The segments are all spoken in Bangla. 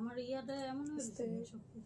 আমার ইয়াটা এমন হয়েছে সব কিছু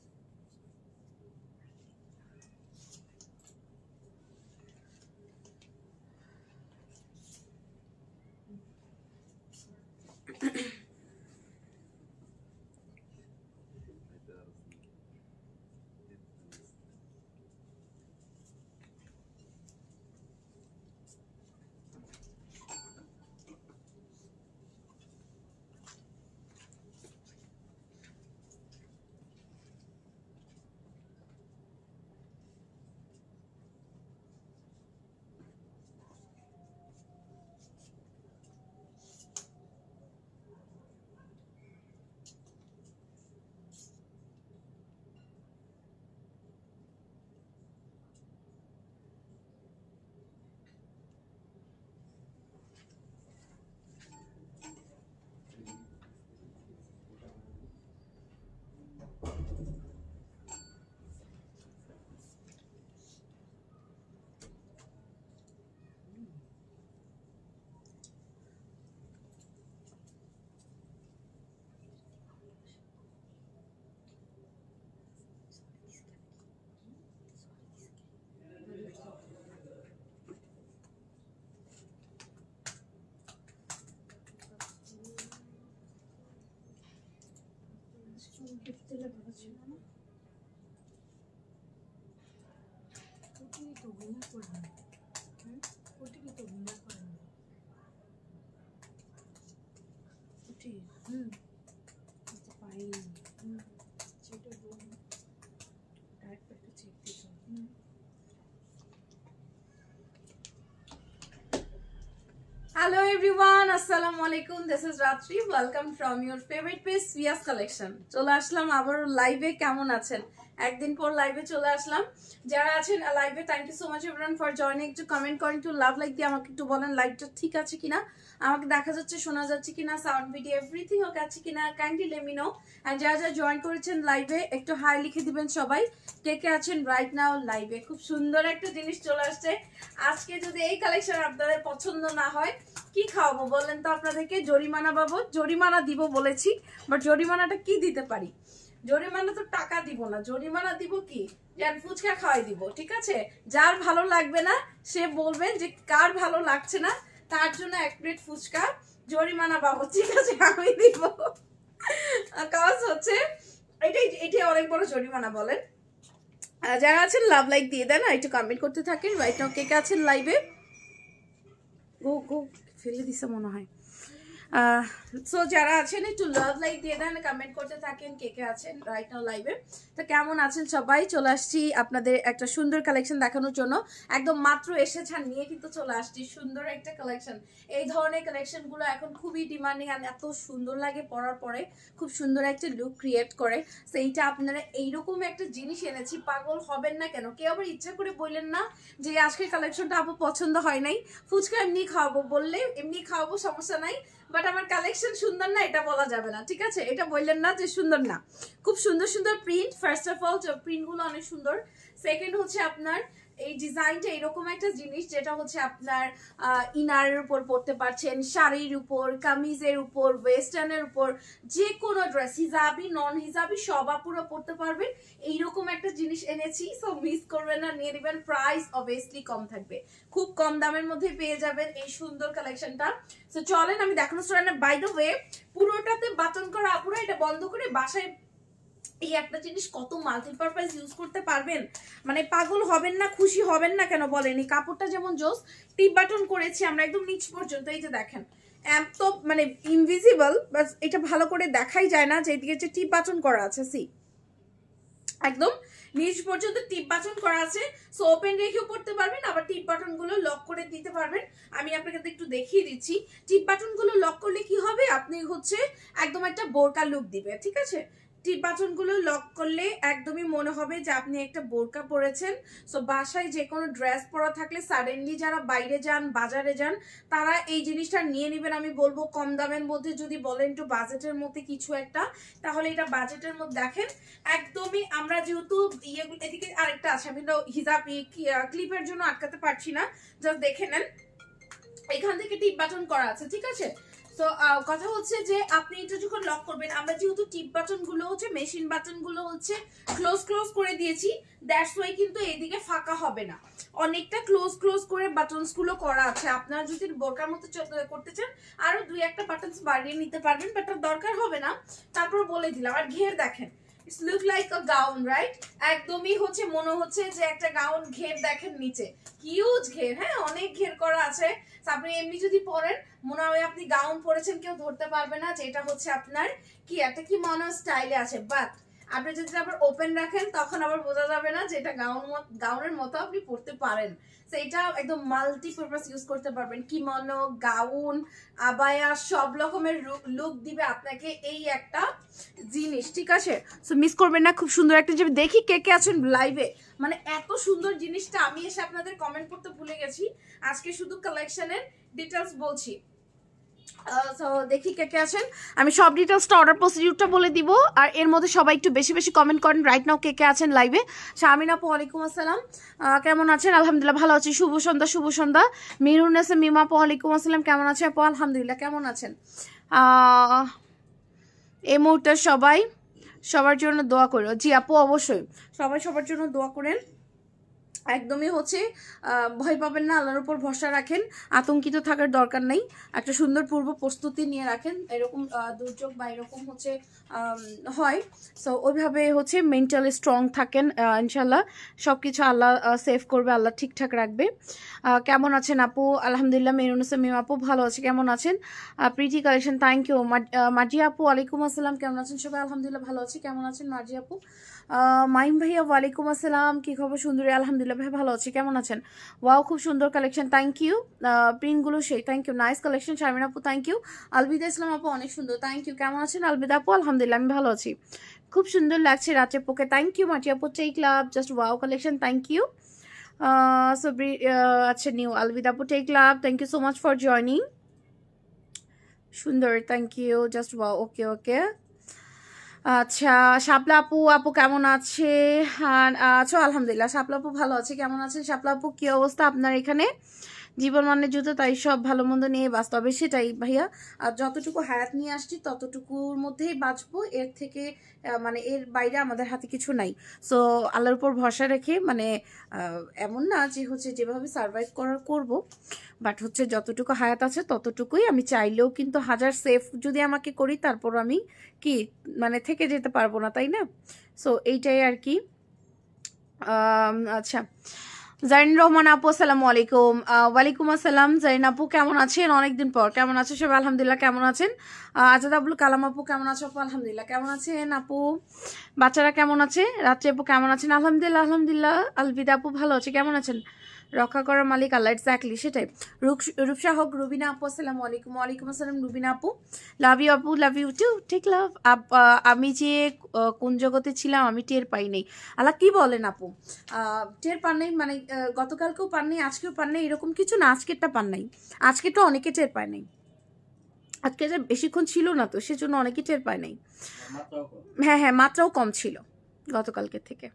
गिफ्ट दिले ভালো ছিল না কোটি তো গুণা করে না কোটি তো গুণা করে না কোটি তো পাই সেটা বল টাইট করতে চেক দিছো Hello everyone, Assalamualaikum. This is Ratri. Welcome from your favorite page, Svia's Collection. চলে আসলাম আবার লাইভে। কেমন আছেন? একদিন পর লাইভে চলে আসলাম। যারা আছেন লাইভে, thank you so much everyone for joining. একটু কমেন্ট করেন, একটু লাভ লাইক দিয়ে আমাকে একটু বলেন লাইভটা ঠিক আছে কিনা, আমাকে দেখা যাচ্ছে, শোনা যাচ্ছে কিনা, সাউন্ড ভিডিও এভরিথিং ওকে আছে কিনা, kindly let me know. And যারা যারা জয়েন করেছেন লাইভে একটু হাই লিখে দিবেন সবাই। কে কে আছেন রাইট নাও লাইভে? খুব সুন্দর একটা জিনিস চলে আসছে আজকে। যদি এই কালেকশন আপনাদের পছন্দ না হয় কি খাওয়াবো বলেন তো আপনাদেরকে? জরিমানা বাবদ জরিমানা দিব বলেছি, বাট জরিমানাটা কি দিতে পারি? জরিমানা তো টাকা দিব না, জরিমানা দিব কি, যেন ফুচকা খাওয়াই দিব। ঠিক আছে, যার ভালো লাগবে না সে বলবেন যে কার ভালো লাগছে না, তার জন্য এক প্লেট ফুচকা জরিমানা বাবদ। ঠিক আছে, আমি দিব। কাজ হচ্ছে এটাই অনেক বড় জরিমানা বলেন। যারা আছেন লাভ লাইক দিয়ে দেন, একটু কমেন্ট করতে থাকেন। রাইট নাও কে কে আছেন লাইভে? গো গো ফেলে দিছে মনে হয়। সো যারা আছেন একটু লাভ লাইক দিয়ে দেন, কমেন্ট করতে থাকেন কে কে আছেন রাইট নাও লাইভে। তো কেমন আছেন সবাই? চলে আসছি আপনাদের একটা সুন্দর কালেকশন দেখানোর জন্য। একদম মাত্র এসেছেন নিয়ে কিন্তু চলে আসছি সুন্দর একটা কালেকশন। এই ধরনের কালেকশনগুলো এখন খুবই ডিমান্ডিং আর এত সুন্দর লাগে পরার পরে, খুব সুন্দর একটা লুক ক্রিয়েট করে। সো এইটা আপনারা এইরকম একটা জিনিস এনেছি, পাগল হবেন না কেন? কেউ আবার ইচ্ছা করে বললেন না যে আজকের কালেকশনটা আপু পছন্দ হয় নাই, ফুচকা এমনি খাওয়াবো, বললে এমনি খাওয়াবো, সমস্যা নাই, বাট আমার কালেকশন সুন্দর না এটা বলা যাবে না। ঠিক আছে, এটা বললেন না যে সুন্দর না। খুব সুন্দর সুন্দর প্রিন্ট। ফার্স্ট অফ অল প্রিন্টগুলো অনেক সুন্দর। সেকেন্ড হচ্ছে আপনার এই ডিজাইনটা এরকম একটা জিনিস যেটা হচ্ছে আপনার ইনারের উপর পরতে পারছেন, শাড়ির উপর, কামিজের উপর, ওয়েস্টার্নের উপর, যে কোনো ড্রেস, হিজাবি নন হিজাবি সব আপুরা পরতে পারবেন। এইরকম একটা জিনিস এনেছি, সো মিস করবেন না, নিয়ে নেবেন। প্রাইস অবভিয়াসলি কম থাকবে, খুব কম দামের মধ্যে পেয়ে যাবেন এই সুন্দর কালেকশনটা। সো চলেন আমি দেখানো স্টার্ট। বাই দ্য ওয়ে, পুরোটাতে বাটন করা আপুরা এটা বন্ধ করে বাসায় এই একটা জিনিস কত মাল্টিপারপাস ইউজ করতে পারবেন, মানে পাগল হবেন না, খুশি হবেন না কেন বলেন? এই কাপড়টা যেমন জোস, টিপ বাটন করেছি আমরা একদম নিচ পর্যন্ত। এই যে দেখেন তো মানে ইনভিজিবল, বাট এটা ভালো করে দেখাই যায় না যে এদিকে যে টিপ বাটন করা আছে। সি একদম নিচ পর্যন্ত টিপ বাটন করা আছে। সো ওপেন রেখেও পড়তে পারবেন, আবার টিপ বাটন গুলো লক করে দিতে পারবেন। আমি আপনাকে একটু দেখিয়ে দিচ্ছি। টিপ বাটন গুলো লক করলে কি হবে, আপনি হচ্ছে একদম একটা বোরকা লুক দিবে। ঠিক আছে, টিপ বাটন গুলো লক করলে একদমই মনে হবে যে আপনি একটা বোরকা পরেছেন। সো বাসায় যে কোনো ড্রেস পরা থাকলে সাডেনলি যারা বাইরে যান, বাজারে যান, তারা এই জিনিসটা নিয়ে নেবেন। আমি বলবো কম দামের মধ্যে যদি বলেন একটু বাজেটের মধ্যে কিছু একটা, তাহলে এটা বাজেটের মধ্যে দেখেন একদমই। আমরা যেহেতু এদিকে আরেকটা আছে, আমি হিজাব ক্লিপের জন্য আটকাতে পারছি না, জাস্ট দেখে নেন এখান থেকে টিপ বাটন করা আছে। ঠিক আছে, তো তো কথা হচ্ছে যে আপনি এটা যখন লক করবেন, আমরা যেহেতু টিপ বাটন গুলো হচ্ছে মেশিন বাটন গুলো হচ্ছে ক্লোজ করে দিয়েছি, দ্যাটস ওয়াই কিন্তু এইদিকে ফাঁকা হবে না, অনেকটা ক্লোজ করে বাটনস গুলো করা আছে। আপনারা যদি বোরকার মতো করতে চান আরো 2-1টা বাটনস বাড়িয়ে নিতে পারবেন, বাট দরকার হবে না। তারপর বলে দিলাম। আর ঘের দেখেন, it's look like a gown, right? একদমই হচ্ছে মনে হচ্ছে যে একটা গাউন। ঘের দেখেন নিচে হিউজ ঘের, হ্যাঁ অনেক ঘের করা আছে। আপনি এমনি যদি পরেন মনে হয় আপনি গাউন পরেছেন, কেউ ধরতে পারবে না যে এটা হচ্ছে আপনার কি একটা কি মনে স্টাইলে আছে। বাট আপনি যদি আবার ওপেন রাখেন তখন আবার বোঝা যাবে না যে এটা গাউনের মতো আপনি পরতে পারেন। এটা একদম মাল্টিপারপাস ইউজ করতে পারবেন। কিমনো, গাউন, আবায়া সব রকমের লুক দিবে আপনাকে এই একটা জিনিস, ঠিক আছে? সো মিস করবেন না। খুব সুন্দর একটা যে দেখি কে কে আছেন লাইভে, মানে এত সুন্দর জিনিসটা আমি এসে আপনাদের কমেন্ট করতে ভুলে গেছি। আজকে শুধু কালেকশনের ডিটেলস বলছি। সো দেখি কে কে আছেন, আমি সব ডিটেলসটা অর্ডার প্রসিডিউরটা বলে দিব। আর এর মধ্যে সবাই একটু বেশি বেশি কমেন্ট করেন রাইট নাও কে কে আছেন লাইভে। শামিন আপু ওয়ালাইকুম আসসালাম, কেমন আছেন? আলহামদুলিল্লাহ ভালো আছি। শুভ সন্ধ্যা। মিরুন্নেসা মিমা আপু ওয়ালাইকুম আসসালাম, কেমন আছে আপু? আলহামদুলিল্লাহ, কেমন আছেন? এই মুহূর্তে সবার জন্য দোয়া করো। জি আপু অবশ্যই সবার জন্য দোয়া করেন। একদমই হচ্ছে ভয় পাবেন না, আল্লাহর উপর ভরসা রাখেন, আতঙ্কিত থাকার দরকার নেই। একটা সুন্দর পূর্ব প্রস্তুতি নিয়ে রাখেন, এরকম দুর্যোগ বা এরকম হচ্ছে হয়। সো ওইভাবে হচ্ছে মেন্টালি স্ট্রং থাকেন, ইনশাল্লাহ সব কিছু আল্লাহ সেভ করবে, আল্লাহ ঠিকঠাক রাখবে। কেমন আছেন আপু? আলহামদুলিল্লাহ। মেরুনসা মিম আপু ভালো আছে, কেমন আছেন? Pretty collection, thank you. Marzia আপু ওয়ালাইকুম আসসালাম, কেমন আছেন সবাই? আলহামদুলিল্লাহ ভালো আছি, কেমন আছেন মার্জিয়া আপু? মাইম ভাইয়া ওয়ালাইকুম আসসালাম, কি খবর? সুন্দরী, আলহামদুলিল্লাহ ভাই ভালো আছি, কেমন আছেন? ওয়াও খুব সুন্দর কালেকশন, থ্যাংক ইউ। প্রিন্টগুলো সেই, thank you, nice collection. Sharmin আপু থ্যাংক ইউ। আলবিদা ইসলাম আপু অনেক সুন্দর, থ্যাংক ইউ। কেমন আছেন আলবিদা আপু? আলহামদুলিল্লাহ আমি ভালো আছি, খুব সুন্দর লাগছে রাত্রে পোকে, থ্যাংক ইউ। মাটি আপু take love, just wow collection, thank you. আচ্ছা নিউ আলবিদা আপু take love, thank you so much for joining, সুন্দর, thank you, just wow. Okay আচ্ছা শাপলা আপু কেমন আছে? আচ্ছা আলহামদুলিল্লাহ শাপলা আপু ভালো আছে, কেমন আছেন শাপলা আপু? কি অবস্থা আপনার এখানে? জীবন মানে জুতো, তাই সব ভালো মন্দ নিয়ে বাঁচতে হবে, সেটাই ভাইয়া। আর যতটুকু হায়াত নিয়ে আসছি ততটুকুর মধ্যেই বাঁচবো, এর থেকে মানে এর বাইরে আমাদের হাতে কিছু নাই। সো আল্লাহর উপর ভরসা রেখে, মানে এমন না যে হচ্ছে যেভাবে সার্ভাইভ করব, বাট হচ্ছে যতটুকু হায়াত আছে ততটুকুই। আমি চাইলেও কিন্তু হাজার সেফ যদি আমাকে করি, তারপর আমি কি মানে থেকে যেতে পারবো না, তাই না? সো এইটাই আর কি। আচ্ছা জাইন রহমান আপু আসসালামু আলাইকুম। ওয়ালাইকুম আসসালাম জাইন আপু, কেমন আছেন? অনেকদিন পর, কেমন আছেন সবাই? আলহামদুলিল্লাহ, কেমন আছেন? আজাদ আবুল কালাম আপু কেমন আছো আপু? আলহামদুলিল্লাহ, কেমন আছেন আপু? বাচ্চারা কেমন আছে? রাত্রি আপু কেমন আছেন? আলহামদুলিল্লাহ। আলবিদা আপু ভালো আছে, কেমন আছেন? রক্ষা করার মালিক আল্লাহ, এক্স্যাক্টলি সেটাই। রূপসা হক রুবিনা আপু আসসালামু আলাইকুম। ওয়ালাইকুম আসসালাম রুবিনা আপু, লাভ ইউ আপু, লাভ ইউ টু, ঠিক লাভ। আমি যে কোন জগতে ছিলাম আমি টের পাই নাই। আল্লাহ কি বলেন আপু? টের পান নাই মানে গতকালকেও পান নাই, আজকেও পান নাই, এরকম কিছু না। আজকেরটা পান নাই, আজকেরটা অনেকে টের পায় নাই। আজকে যে বেশিক্ষণ ছিল না তো, সেজন্য অনেকে টের পায় নাই। হ্যাঁ মাত্রাও কম ছিল গতকালকের থেকে।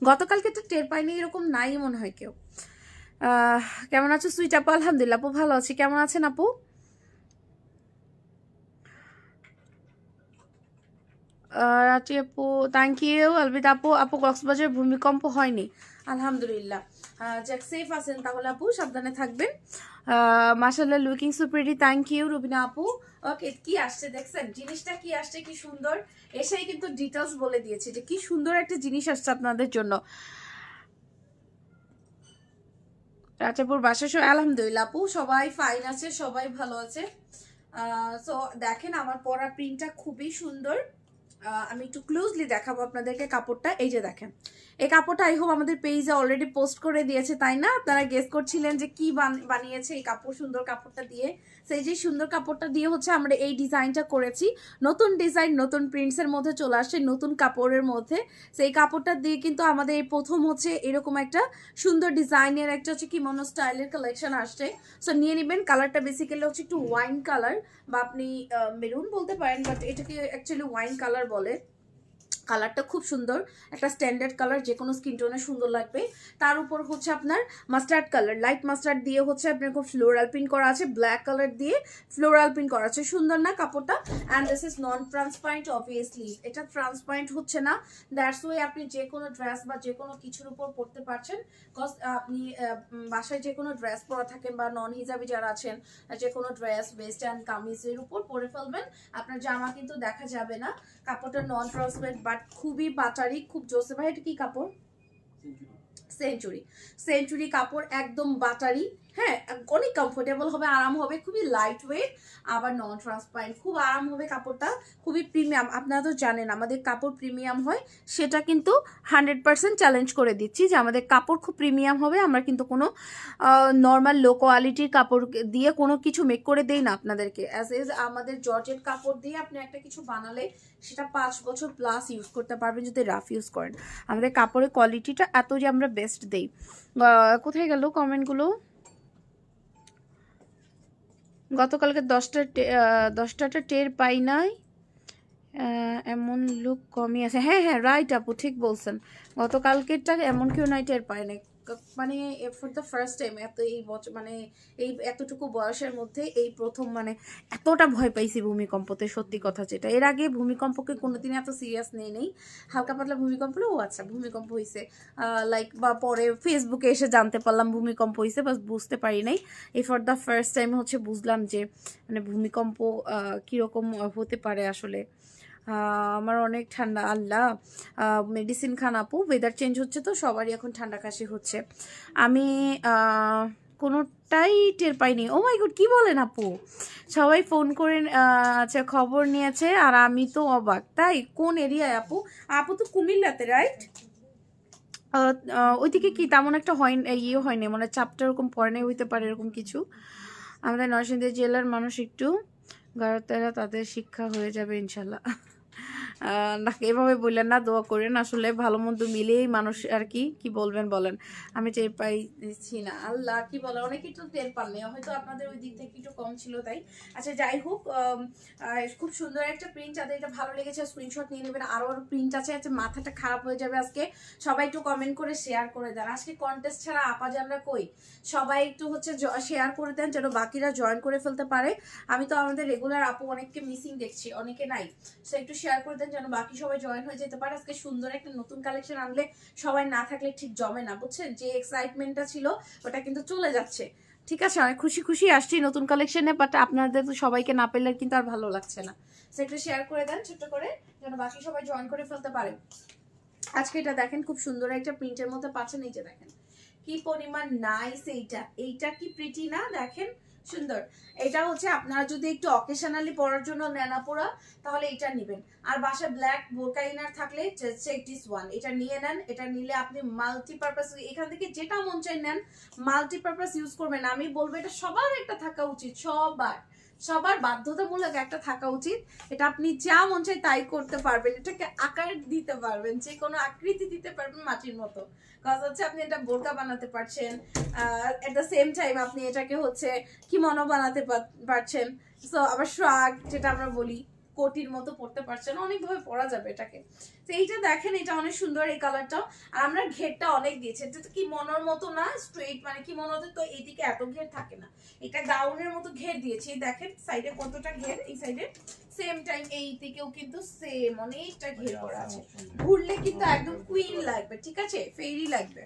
গতকালকে তো টের পাইনি এরকম নাই মনে হয় কেউ। কেমন আছো সুইট আপু? আলহামদুলিল্লাহ আপু ভালো আছি, কেমন আছেন আপু? রাত্রি আপু থ্যাংক ইউ। আলবিদা আপু কক্সবাজার ভূমিকম্প হয়নি, আলহামদুলিল্লাহ। যাক সেফ আছেন তাহলে আপু, সাবধানে থাকবেন। মাশাআল্লাহ looking so pretty, thank you Rubina আপু। ওকে কি আসছে দেখছেন, জিনিসটা কি আসছে, কি সুন্দর। এসেই কিন্তু ডিটেলস বলে দিয়েছে যে কি সুন্দর একটা জিনিস আসছে আপনাদের জন্য। রাজাপুর বাসা সবাই আলহামদুলিল্লাহ আপু, সবাই ফাইন আছে, সবাই ভালো আছে। সো দেখেন আমার পরা প্রিন্টটা খুবই সুন্দর। আমি একটু ক্লোজলি দেখাবো আপনাদেরকে কাপড়টা। এই যে দেখেন, এই কাপড়টা আই হোপ আমাদের পেজে অলরেডি পোস্ট করে দিয়েছে, তাই না? আপনারা গেস করছিলেন যে কি বানিয়েছে এই কাপড়, সুন্দর কাপড়টা দিয়ে। সেই যে সুন্দর কাপড়টা দিয়ে হচ্ছে আমরা এই ডিজাইনটা করেছি। নতুন ডিজাইন, নতুন প্রিন্টসের মধ্যে চলে আসছে, নতুন কাপড়ের মধ্যে। সেই কাপড়টা দিয়ে কিন্তু আমাদের এই প্রথম হচ্ছে এরকম একটা সুন্দর ডিজাইনের একটা হচ্ছে কিমোনো স্টাইলের কালেকশন আসছে। সো নিয়ে নেবেন। কালারটা বেসিক্যালি হচ্ছে একটু ওয়াইন কালার, বা আপনি মেরুন বলতে পারেন, বাট এটাকে অ্যাকচুয়ালি ওয়াইন কালার বলে। কালারটা খুব সুন্দর, একটা স্ট্যান্ডার্ড কালার, যে কোনো স্কিন টোনে সুন্দর লাগবে। তার উপর হচ্ছে আপনার মাস্টার্ড কালার, লাইট মাস্টার্ড দিয়ে হচ্ছে আপনার খুব ফ্লোরাল প্রিন্ট করা আছে, ব্ল্যাক কালার দিয়ে ফ্লোরাল প্রিন্ট করা আছে, সুন্দর না কাপড়টা? And this is non transparent, obviously এটা ট্রান্সপারেন্ট হচ্ছে না, দ্যাটস ওয়ে আপনি যে কোনো ড্রেস বা যে কোনো কিছুর উপর পরতে পারছেন। কজ আপনি বাসায় যে কোনো ড্রেস পরা থাকেন বা নন হিজাবি যারা আছেন, যে কোনো ড্রেস ওয়েস্টার্ন কামিজের উপর পরে ফেলবেন, আপনার জামা কিন্তু দেখা যাবে না। কাপড়টা নন ট্রান্সপারেন্ট বাট খুবই বাটারি, খুব জোসে। ভাই এটা কি কাপড়? সেঞ্চুরি। সেঞ্চুরি কাপড়, একদম বাটারি, হ্যাঁ অনেক কমফোর্টেবল হবে, আরাম হবে, খুবই লাইট ওয়েট, আবার নন ট্রান্সপারেন্ট, খুব আরাম হবে কাপড়টা, খুবই প্রিমিয়াম। আপনারা তো জানেন আমাদের কাপড় প্রিমিয়াম হয়, সেটা কিন্তু 100% চ্যালেঞ্জ করে দিচ্ছি যে আমাদের কাপড় খুব প্রিমিয়াম হবে। আমরা কিন্তু কোনো নর্মাল লো কোয়ালিটির কাপড় দিয়ে কোনো কিছু মেক করে দেই না আপনাদেরকে। অ্যাজ এজ আমাদের জর্জেট কাপড় দিয়ে আপনি একটা কিছু বানালে সেটা 5 বছর প্লাস ইউজ করতে পারবেন যদি রাফ ইউজ করেন। আমাদের কাপড়ের কোয়ালিটিটা এত যে আমরা বেস্ট দেই। কোথায় গেল কমেন্টগুলো? গতকালকে 10টাটা টের পাই নাই, এমন লুক কমই আছে। হ্যাঁ হ্যাঁ রাইট আপু, ঠিক বলছেন, গতকালকেরটা এমন কেউ নাই টের পায় নাই, মানে ফর দ্য ফার্স্ট টাইম এই বছর, মানে এই এতটুকু বয়সের মধ্যে এই প্রথম মানে এতটা ভয় পাইছি ভূমিকম্পতে, সত্যি কথা যেটা। এর আগে ভূমিকম্পকে কোনোদিন এত সিরিয়াস নেই, হালকা পাতলা ভূমিকম্প হলো, ও আচ্ছা ভূমিকম্প হয়েছে লাইক, বা পরে ফেসবুকে এসে জানতে পারলাম ভূমিকম্প হয়েছে, বাস বুঝতে পারি নাই। এই ফর দ্য ফার্স্ট টাইম হচ্ছে বুঝলাম যে মানে ভূমিকম্প কীরকম হতে পারে আসলে। আমার অনেক ঠান্ডা, আল্লাহ মেডিসিন খান আপু, ওয়েদার চেঞ্জ হচ্ছে তো সবারই এখন ঠান্ডা কাশি হচ্ছে। আমি কোনোটাই টের পাইনি। ও মাই গড, কি বলেন আপু? সবাই ফোন করে আচ্ছা খবর নিয়েছে আর আমি তো অবাক। তাই? কোন এরিয়ায় আপু? আপু তো কুমিল্লাতে, রাইট? ওইদিকে কি তেমন একটা ইয়ে হয়নি, মানে চাপটা ওরকম পড়ে নাই, হইতে পারে এরকম কিছু। আমাদের নরসিংদী জেলার মানুষ একটু গারতেরা, তাদের শিক্ষা হয়ে যাবে ইনশাল্লাহ। এভাবে বললেন না, দোয়া করেন, আসলে ভালো মন্দ মিলেই মানুষ আর কি বলবেন বলেন। আমি টের পাইছি না, আল্লাহ কি বলে, অনেকে একটু টের পাননি, হয়তো আপনাদের ওই দিক থেকে একটু কম ছিল তাই। আচ্ছা যাই হোক, খুব সুন্দর একটা প্রিন্ট, যাদের এটা ভালো লেগেছে স্ক্রিনশট নিয়ে নেবেন। আরো প্রিন্ট আছে, মাথাটা খারাপ হয়ে যাবে আজকে। সবাই একটু কমেন্ট করে শেয়ার করে দেন। আজকে কন্টেস্ট ছাড়া আপা জানরা কই, সবাই একটু হচ্ছে শেয়ার করে দেন যেন বাকিরা জয়েন করে ফেলতে পারে। আমি তো আমাদের রেগুলার আপু অনেককে মিসিং দেখছি, অনেকে নাই, সো একটু শেয়ার করে দেন যেন বাকি সবাই জয়েন হয়ে যেতে পারে। আজকে সুন্দর একটা নতুন কালেকশন আনলে সবাই না থাকলে ঠিক জমে না, বুঝছেন? যে এক্সাইটমেন্টটা ছিল ওটা কিন্তু চলে যাচ্ছে। ঠিক আছে, অনেক খুশি আসছি নতুন কালেকশনে, বাট আপনাদের তো সবাইকে না পেলে কিন্তু আর ভালো লাগছে না। সো একটু শেয়ার করে দেন ছোট্ট করে যেন বাকি সবাই জয়েন করে ফেলতে পারে। আজকে এটা দেখেন খুব সুন্দর একটা প্রিন্টের মধ্যে পাচ্ছেন, এই যে দেখেন কি পরিমাণ নাইস। এইটা কি প্রিটি না? দেখেন সুন্দর। এটা হচ্ছে আপনারা যদি একটু অকেশনালি পরার জন্য নেন পরা, তাহলে এটা নেবেন। আর বাসায় ব্ল্যাক বোরকা ইনার থাকলে এটা নিয়ে নেন। এটা নিলে আপনি মাল্টিপারপাস, এখান থেকে যেটা মন চাই নেন, মাল্টিপারপাস ইউজ করবেন। আমি বলবো এটা সবার একটা থাকা উচিত, সবার বাধ্যতামূলক একটা থাকা উচিত। এটা আপনি যা মন চাই তাই করতে পারবেন, এটাকে আকার দিতে পারবেন, যে কোনো আকৃতি দিতে পারবেন মাটির মতো। কাজ হচ্ছে আপনি এটা বোরকা বানাতে পারছেন, এট দ্য সেম টাইম আপনি এটাকে হচ্ছে কিমনো বানাতে পারছেন। সো আবার শ্রাগ যেটা আমরা বলি কোটির মতো পড়তে পারছেন, অনেকভাবে পরা যাবে এটাকে। তো এইটা দেখেন, এটা অনেক সুন্দর এই কালারটাও। আর আমরা ঘেরটা অনেক দিয়েছি, এটা তো কি মনোর মতো না স্ট্রেট, মানে কি মনোতে তো এইদিকে এত ঘের থাকে না, এটা গাউনের মতো ঘের দিয়েছি। দেখেন সাইডে কতটা ঘের, এই সাইডে সেম টাইম এই দিকেও কিন্তু সেম অনেকটা ঘের করা আছে। ঘুরলে কিন্তু একদম কুইন লাগবে, ঠিক আছে, ফেরি লাগবে।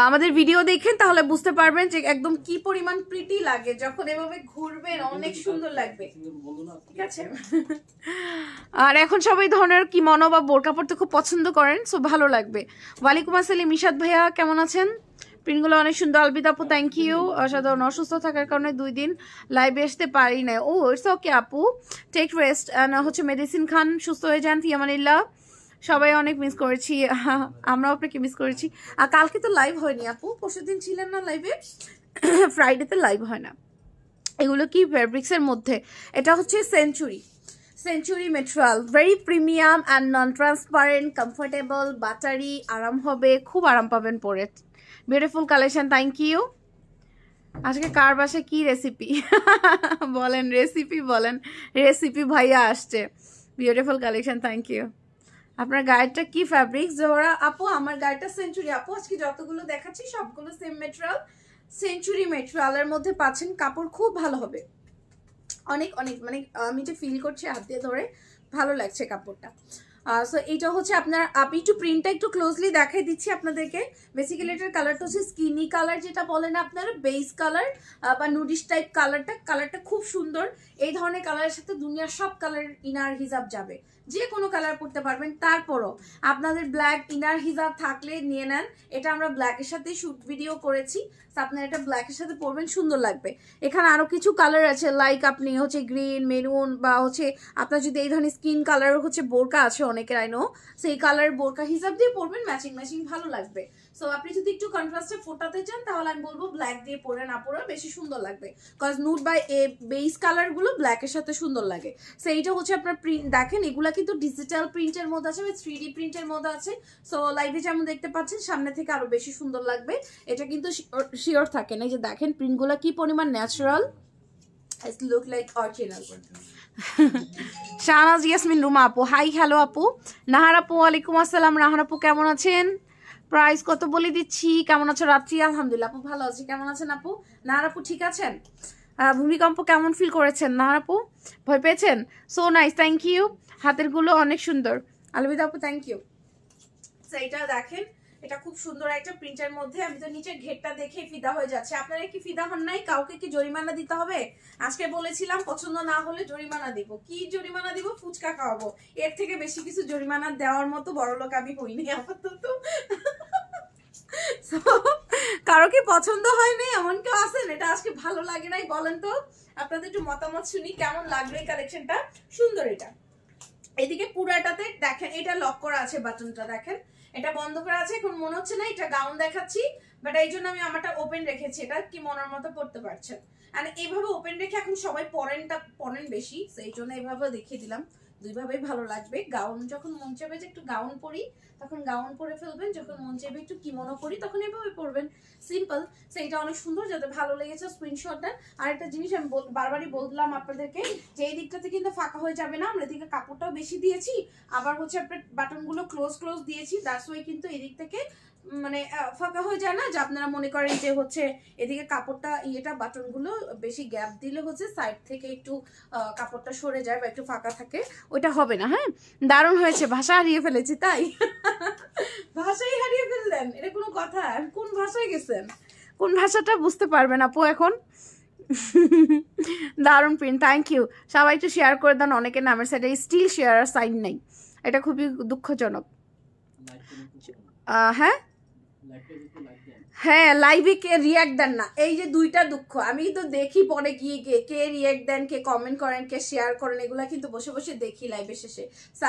আমাদের ভিডিও দেখেন তাহলে বুঝতে পারবেন যে একদম কি পরিমাণ প্রিটি লাগে যখন এভাবে ঘুরবেন, অনেক সুন্দর লাগবে, ঠিক আছে। আর এখন সবাই ধরনের কিমনো বা বোরকা পরতে খুব পছন্দ করেন, সো ভালো লাগবে। ওয়ালাইকুম আসসালাম ইশাদ ভাইয়া, কেমন আছেন? প্রিন্টগুলো অনেক সুন্দর। আলবিদা আপু থ্যাংক ইউ। অসাধারণ, অসুস্থ থাকার কারণে 2 দিন লাইভে আসতে পারি না। ও ইটস ওকে আপু, টেক রেস্ট, হচ্ছে মেডিসিন খান, সুস্থ হয়ে যান, ফিয়ামানিল্লাহ। সবাই অনেক মিস করেছি, আমরাও আপনাকে মিস করেছি। আর কালকে তো লাইভ হয়নি আপু, পরশুদিন ছিলেন না লাইভে, ফ্রাইডেতে লাইভ হয় না। এগুলো কি ফেব্রিক্সের মধ্যে, এটা হচ্ছে century material, very premium and non transparent, comfortable, buttery, আরাম হবে, খুব আরাম পাবেন পরে। Beautiful collection, thank you. আজকে কার বাসায় কি রেসিপি বলেন, রেসিপি বলেন, রেসিপি ভাইয়া আসছে। Beautiful collection, thank you. আপনার গায়েরটা কি ফ্যাব্রিক? জোহরা আপু, আমার গায়েরটা সেঞ্চুরি আপু। আজকে যতগুলো দেখাচ্ছি সবগুলো সেম মেটেরিয়াল, সেঞ্চুরি মেটেরিয়ালের মধ্যে পাচ্ছেন। কাপড় খুব ভালো হবে, অনেক অনেক মানে আমি যে ফিল করছি হাত দিয়ে ধরে, ভালো লাগছে কাপড়টা। সো এইটা হচ্ছে আপনার, আমি একটু প্রিন্টটা একটু ক্লোজলি দেখাই দিচ্ছি আপনাদেরকে। বেসিক্যালি এটার কালারটা হচ্ছে স্কিনি কালার, যেটা বলেন আপনারা বেস কালার বা নুডিশ টাইপ কালারটা খুব সুন্দর। এই ধরনের কালারের সাথে দুনিয়ার সব কালার ইনার হিজাব যাবে, যে কোনো কালার পরতে পারবেন। তারপরও আপনাদের ব্ল্যাক ইনার হিজাব থাকলে নিয়ে নেন। এটা আমরা ব্ল্যাকের সাথে শুট ভিডিও করেছি, আপনার এটা ব্ল্যাকের সাথে পরবেন, সুন্দর লাগবে। এখানে আরো কিছু কালার আছে, লাইক আপনি হচ্ছে গ্রিন, মেরুন, বা হচ্ছে আপনার যদি এই ধরনের স্কিন কালার হচ্ছে বোরকা আছে অনেকের, আই নো, সেই কালার বোরকা হিসাব দিয়ে পরবেন, ম্যাচিং ম্যাচিং ভালো লাগবে। সো আপনি যদি একটু কন্ট্রাস্টে ফোটাতে চান তাহলে আমি বলবো ব্ল্যাক দিয়ে পরে না পরে বেশি সুন্দর লাগবে, cause nude by base colour গুলো ব্ল্যাকের সাথে সুন্দর লাগে। সো এইটা হচ্ছে আপনার প্রিন্ট, দেখেন এগুলা কিন্তু ডিজিটাল প্রিন্টের মধ্যে আছে, 3D প্রিন্টের মধ্যে আছে। সো লাইভে যেমন দেখতে পাচ্ছেন সামনে থেকে আরো বেশি সুন্দর লাগবে। এটা কিন্তু শিওর থাকেন, এই যে দেখেন প্রিন্টগুলো কি পরিমাণ ন্যাচারাল, ইট look like original. Shahnaz Yasmin Ruma আপু, হাই হ্যালো আপু। নাহার আপু, ওয়ালাইকুম আসসালাম। নাহার আপু কেমন আছেন? প্রাইস কত বলে দিচ্ছি। কেমন আছো রাত্রি? আলহামদুলিল্লাহ আপু ভালো আছি, কেমন আছেন আপু? নাহার আপু ঠিক আছেন? ভূমিকম্প কেমন ফিল করেছেন নাহার আপু? ভয় পেয়েছেন? So nice, thank you. হাতের গুলো অনেক সুন্দর, আলবিদা আপু, থ্যাংক ইউ। এইটা দেখেন, এটা খুব সুন্দর একটা প্রিন্টের মধ্যে। আমি তো নিচের ঘেরটা দেখে ফিদা হয়ে যাচ্ছে। আপনারা কি ফিদা হন নাই? কাউকে কি জরিমানা দিতে হবে? আজকে বলেছিলাম পছন্দ না হলে জরিমানা দিব। কি জরিমানা দিব? ফুচকা খাওয়াবো। এর থেকে বেশি কিছু জরিমানা দেওয়ার মতো বড়লোক আমি হইনি আপাতত। কারো কি পছন্দ হয়নি এমন কেউ আছেন? এটা আজকে ভালো লাগে নাই বলেন তো? আপনাদের একটু মতামত শুনি, কেমন লাগবে এই কালেকশনটা? সুন্দর। এটা এদিকে পুরাটাতে দেখেন, এটা লক করা আছে, বাটনটা দেখেন, এটা বন্ধ করা আছে। এখন মনে হচ্ছে না এটা গাউন দেখাচ্ছি, বাট এই জন্য আমি আমারটা ওপেন রেখেছি। এটা কি মনের মতো পড়তে পারছেন, আর এইভাবে ওপেন রেখে এখন সবাই পরেন বেশি, সেই জন্য এইভাবে দেখিয়ে দিলাম। দুইভাবেই ভালো লাগবে। গাউন যখন মন চাইবে যে একটু গাউন পরি তখন গাউন পরে ফেলবেন, যখন মন চাইবে একটু কিমোনো পরি তখন এভাবে পরবেন, সিম্পল। সেইটা অনেক সুন্দর, যাতে ভালো লেগেছে স্ক্রিনশট দেন। আর একটা জিনিস আমি বারবারই বললাম আপনাদেরকে, যে এই দিকটাতে কিন্তু ফাঁকা হয়ে যাবে না। আমরা এদিকে কাপড়টাও বেশি দিয়েছি, আবার হচ্ছে আপনার বাটনগুলো ক্লোজ দিয়েছি, দ্যাটস ওয়াই কিন্তু এদিক থেকে মানে ফাঁকা হয়ে যায় না, যে আপনারা মনে করেন যে হচ্ছে এদিকে কাপড়টা বাটনগুলো বেশি গ্যাপ দিলে হচ্ছে সাইড থেকে একটু কাপড়টা সরে যায় বা একটু ফাঁকা থাকে, ওইটা হবে না। হ্যাঁ, দারুণ হয়েছে। ভাষা হারিয়ে ফেলেছি তাই? ভাষাই হারিয়ে ফেললেন? এটা কোনো কথা? কোন ভাষায় গেছেন? কোন ভাষাটা বুঝতে পারবেন আপু এখন? দারুণ প্রিন্ট, থ্যাংক ইউ। সবাই একটু শেয়ার করে দেন। অনেকের নামের সাইডে স্টিল শেয়ার সাইন নাই, এটা খুবই দুঃখজনক। হ্যাঁ হ্যাঁ, লাইভে কে রিয়াক্ট দেন না, এই যে দুইটা দুঃখ। আমি তো দেখি পরে গিয়ে কে রিয়াক্ট দেন, কে কমেন্ট করেন, কে শেয়ার করেন, এগুলা কিন্তু বসে বসে দেখি লাইভে শেষে।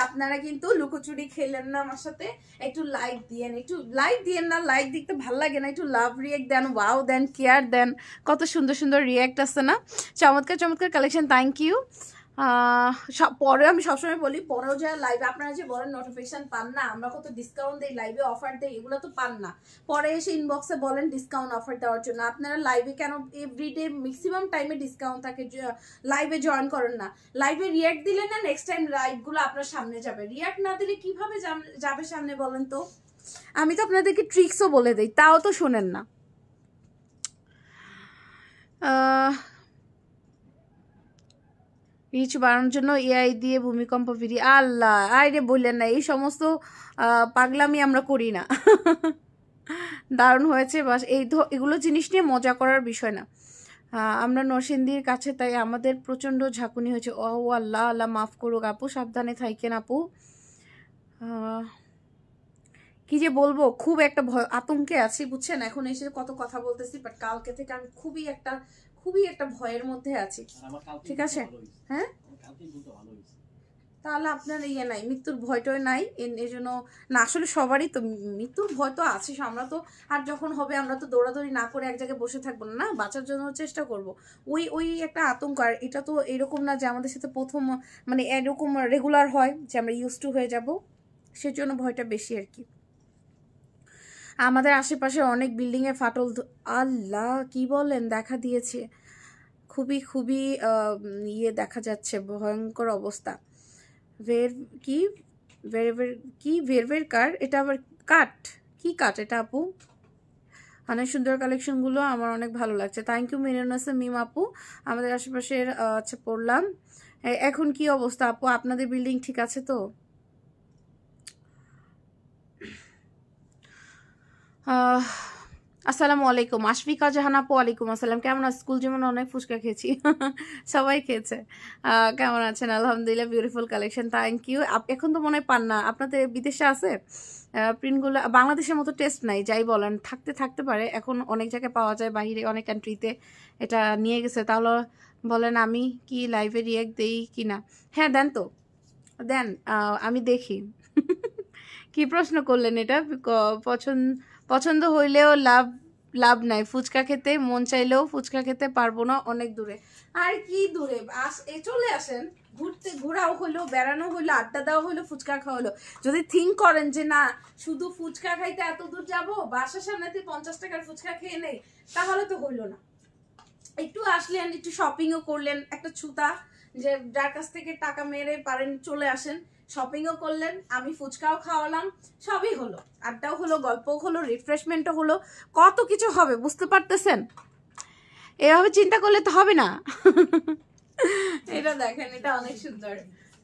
আপনারা কিন্তু লুকোচুরি খেলেন না আমার সাথে, একটু লাইক দিয়েন, একটু লাইক দিয়েন না, লাইক দিতে ভালো লাগে না, একটু লাভ রিয়াক্ট দেন, ওয়াও দেন, কেয়ার দেন। কত সুন্দর সুন্দর রিয়াক্ট আসছে না? চমৎকার চমৎকার কালেকশন, থ্যাংক ইউ। পরে আমি সবসময় বলি, পরেও যারা লাইভে আপনারা যে বলেন নোটিফিকেশন পান না, আমরা কত ডিসকাউন্ট দেই, লাইভে অফার দেই, এগুলো তো পান না। পরে এসে ইনবক্সে বলেন ডিসকাউন্ট অফার দেওয়ার জন্য। আপনারা লাইভে কেন এভরিডে ম্যাক্সিমাম টাইমে ডিসকাউন্ট থাকে, লাইভে জয়েন করেন না? লাইভে রিয়াক্ট দিলে না নেক্সট টাইম লাইভগুলো আপনার সামনে যাবে, রিয়াক্ট না দিলে কিভাবে যাবে সামনে বলেন তো? আমি তো আপনাদেরকে ট্রিক্সও বলে দিই, তাও তো শোনেন না। রিচ বাড়ানোর জন্য এআই দিয়ে ভূমিকম্প ভিডিও, আল্লাহ আইরে বললেন না, এই সমস্ত পাগলামি আমরা করি না। দারুণ হয়েছে, বাস এগুলো জিনিস নিয়ে মজা করার বিষয় না। আমরা নরসিংদীর কাছে, তাই আমাদের প্রচণ্ড ঝাঁকুনি হয়েছে। ও আল্লাহ, আল্লাহ মাফ করুক আপু, সাবধানে থাকেন আপু। কি যে বলবো, খুব একটা ভয় আতঙ্কে আছি বুঝছেন। এখন এসে কত কথা বলতেছি, বাট কালকে থেকে আমি খুবই একটা ভয়ের মধ্যে আছি। ঠিক আছে, হ্যাঁ, তাহলে আপনার ইয়ে নাই, মৃত্যুর ভয়টাই নাই, এই জন্য না। আসলে সবারই তো মৃত্যুর ভয় তো আছে, আমরা তো আর যখন হবে আমরা তো দৌড়াদৌড়ি না করে এক জায়গায় বসে থাকবো না, বাঁচার জন্য চেষ্টা করব। ওই একটা আতঙ্ক। আর এটা তো এরকম না যে আমাদের সাথে প্রথম মানে এরকম রেগুলার হয় যে আমরা ইউজ টু হয়ে যাব, সেজন্য ভয়টা বেশি আর কি। আমাদের আশেপাশে অনেক বিল্ডিংয়ে ফাটল, আল্লাহ কি বলেন, দেখা দিয়েছে। খুবই খুবই ইয়ে দেখা যাচ্ছে, ভয়ঙ্কর অবস্থা। ভের কি ভের কি ভের কার, এটা আবার কাট, কি কাট এটা আপু? অনেক সুন্দর কালেকশনগুলো, আমার অনেক ভালো লাগছে। থ্যাংক ইউ মিরানাসে মিম আপু। আমাদের আশেপাশের আচ্ছা পড়লাম। এখন কি অবস্থা আপু, আপনাদের বিল্ডিং ঠিক আছে তো? আসসালামু আলাইকুম আশফিকা জাহান আপু। ওয়ালাইকুম আসসালাম, কেমন আছেন? স্কুল জীবনে অনেক ফুচকা খেয়েছি। সবাই খেয়েছে। কেমন আছেন? আলহামদুলিল্লাহ, বিউটিফুল কালেকশন, থ্যাংক ইউ। এখন তো মনে হয় পান না, আপনাদের বিদেশে আছে প্রিন্টগুলো? বাংলাদেশের মতো টেস্ট নাই, যাই বলেন, থাকতে পারে, এখন অনেক জায়গায় পাওয়া যায়, বাইরে অনেক কান্ট্রিতে এটা নিয়ে গেছে। তাহলে বলেন আমি কি লাইভে রিয়েক্ট দেই কি না? হ্যাঁ দেন তো, দেন, আমি দেখি। কি প্রশ্ন করলেন এটা? পছন্দ হইলেও লাভ নাই, ফুচকা খেতে মন চাইলেও ফুচকা খেতে পারবো না, অনেক দূরে। আর কি দূরে, চলে আসেন, ঘোরাও হলো, বেড়ানো হলো, আড্ডা দেওয়া হলো, ফুচকা খাওয়া হলো। যদি থিঙ্ক করেন যে না শুধু ফুচকা খাইতে এত দূর যাবো, বাসার সামনেতে 50 টাকার ফুচকা খেয়ে নেই, তাহলে তো হইলো না। একটু আসলেন, একটু শপিংও করলেন, একটা ছুতা যে যার কাছ থেকে টাকা মেরে পারেন চলে আসেন, শপিংও করলেন, আমি ফুচকাও খাওয়ালাম, সবই হলো, আড্ডাও হলো, গল্পও হলো, রিফ্রেশমেন্টও হলো, কত কিছু হবে, বুঝতে পারতেছেন? এভাবে চিন্তা করলে তো হবে না। এটা দেখেন, এটা অনেক সুন্দর।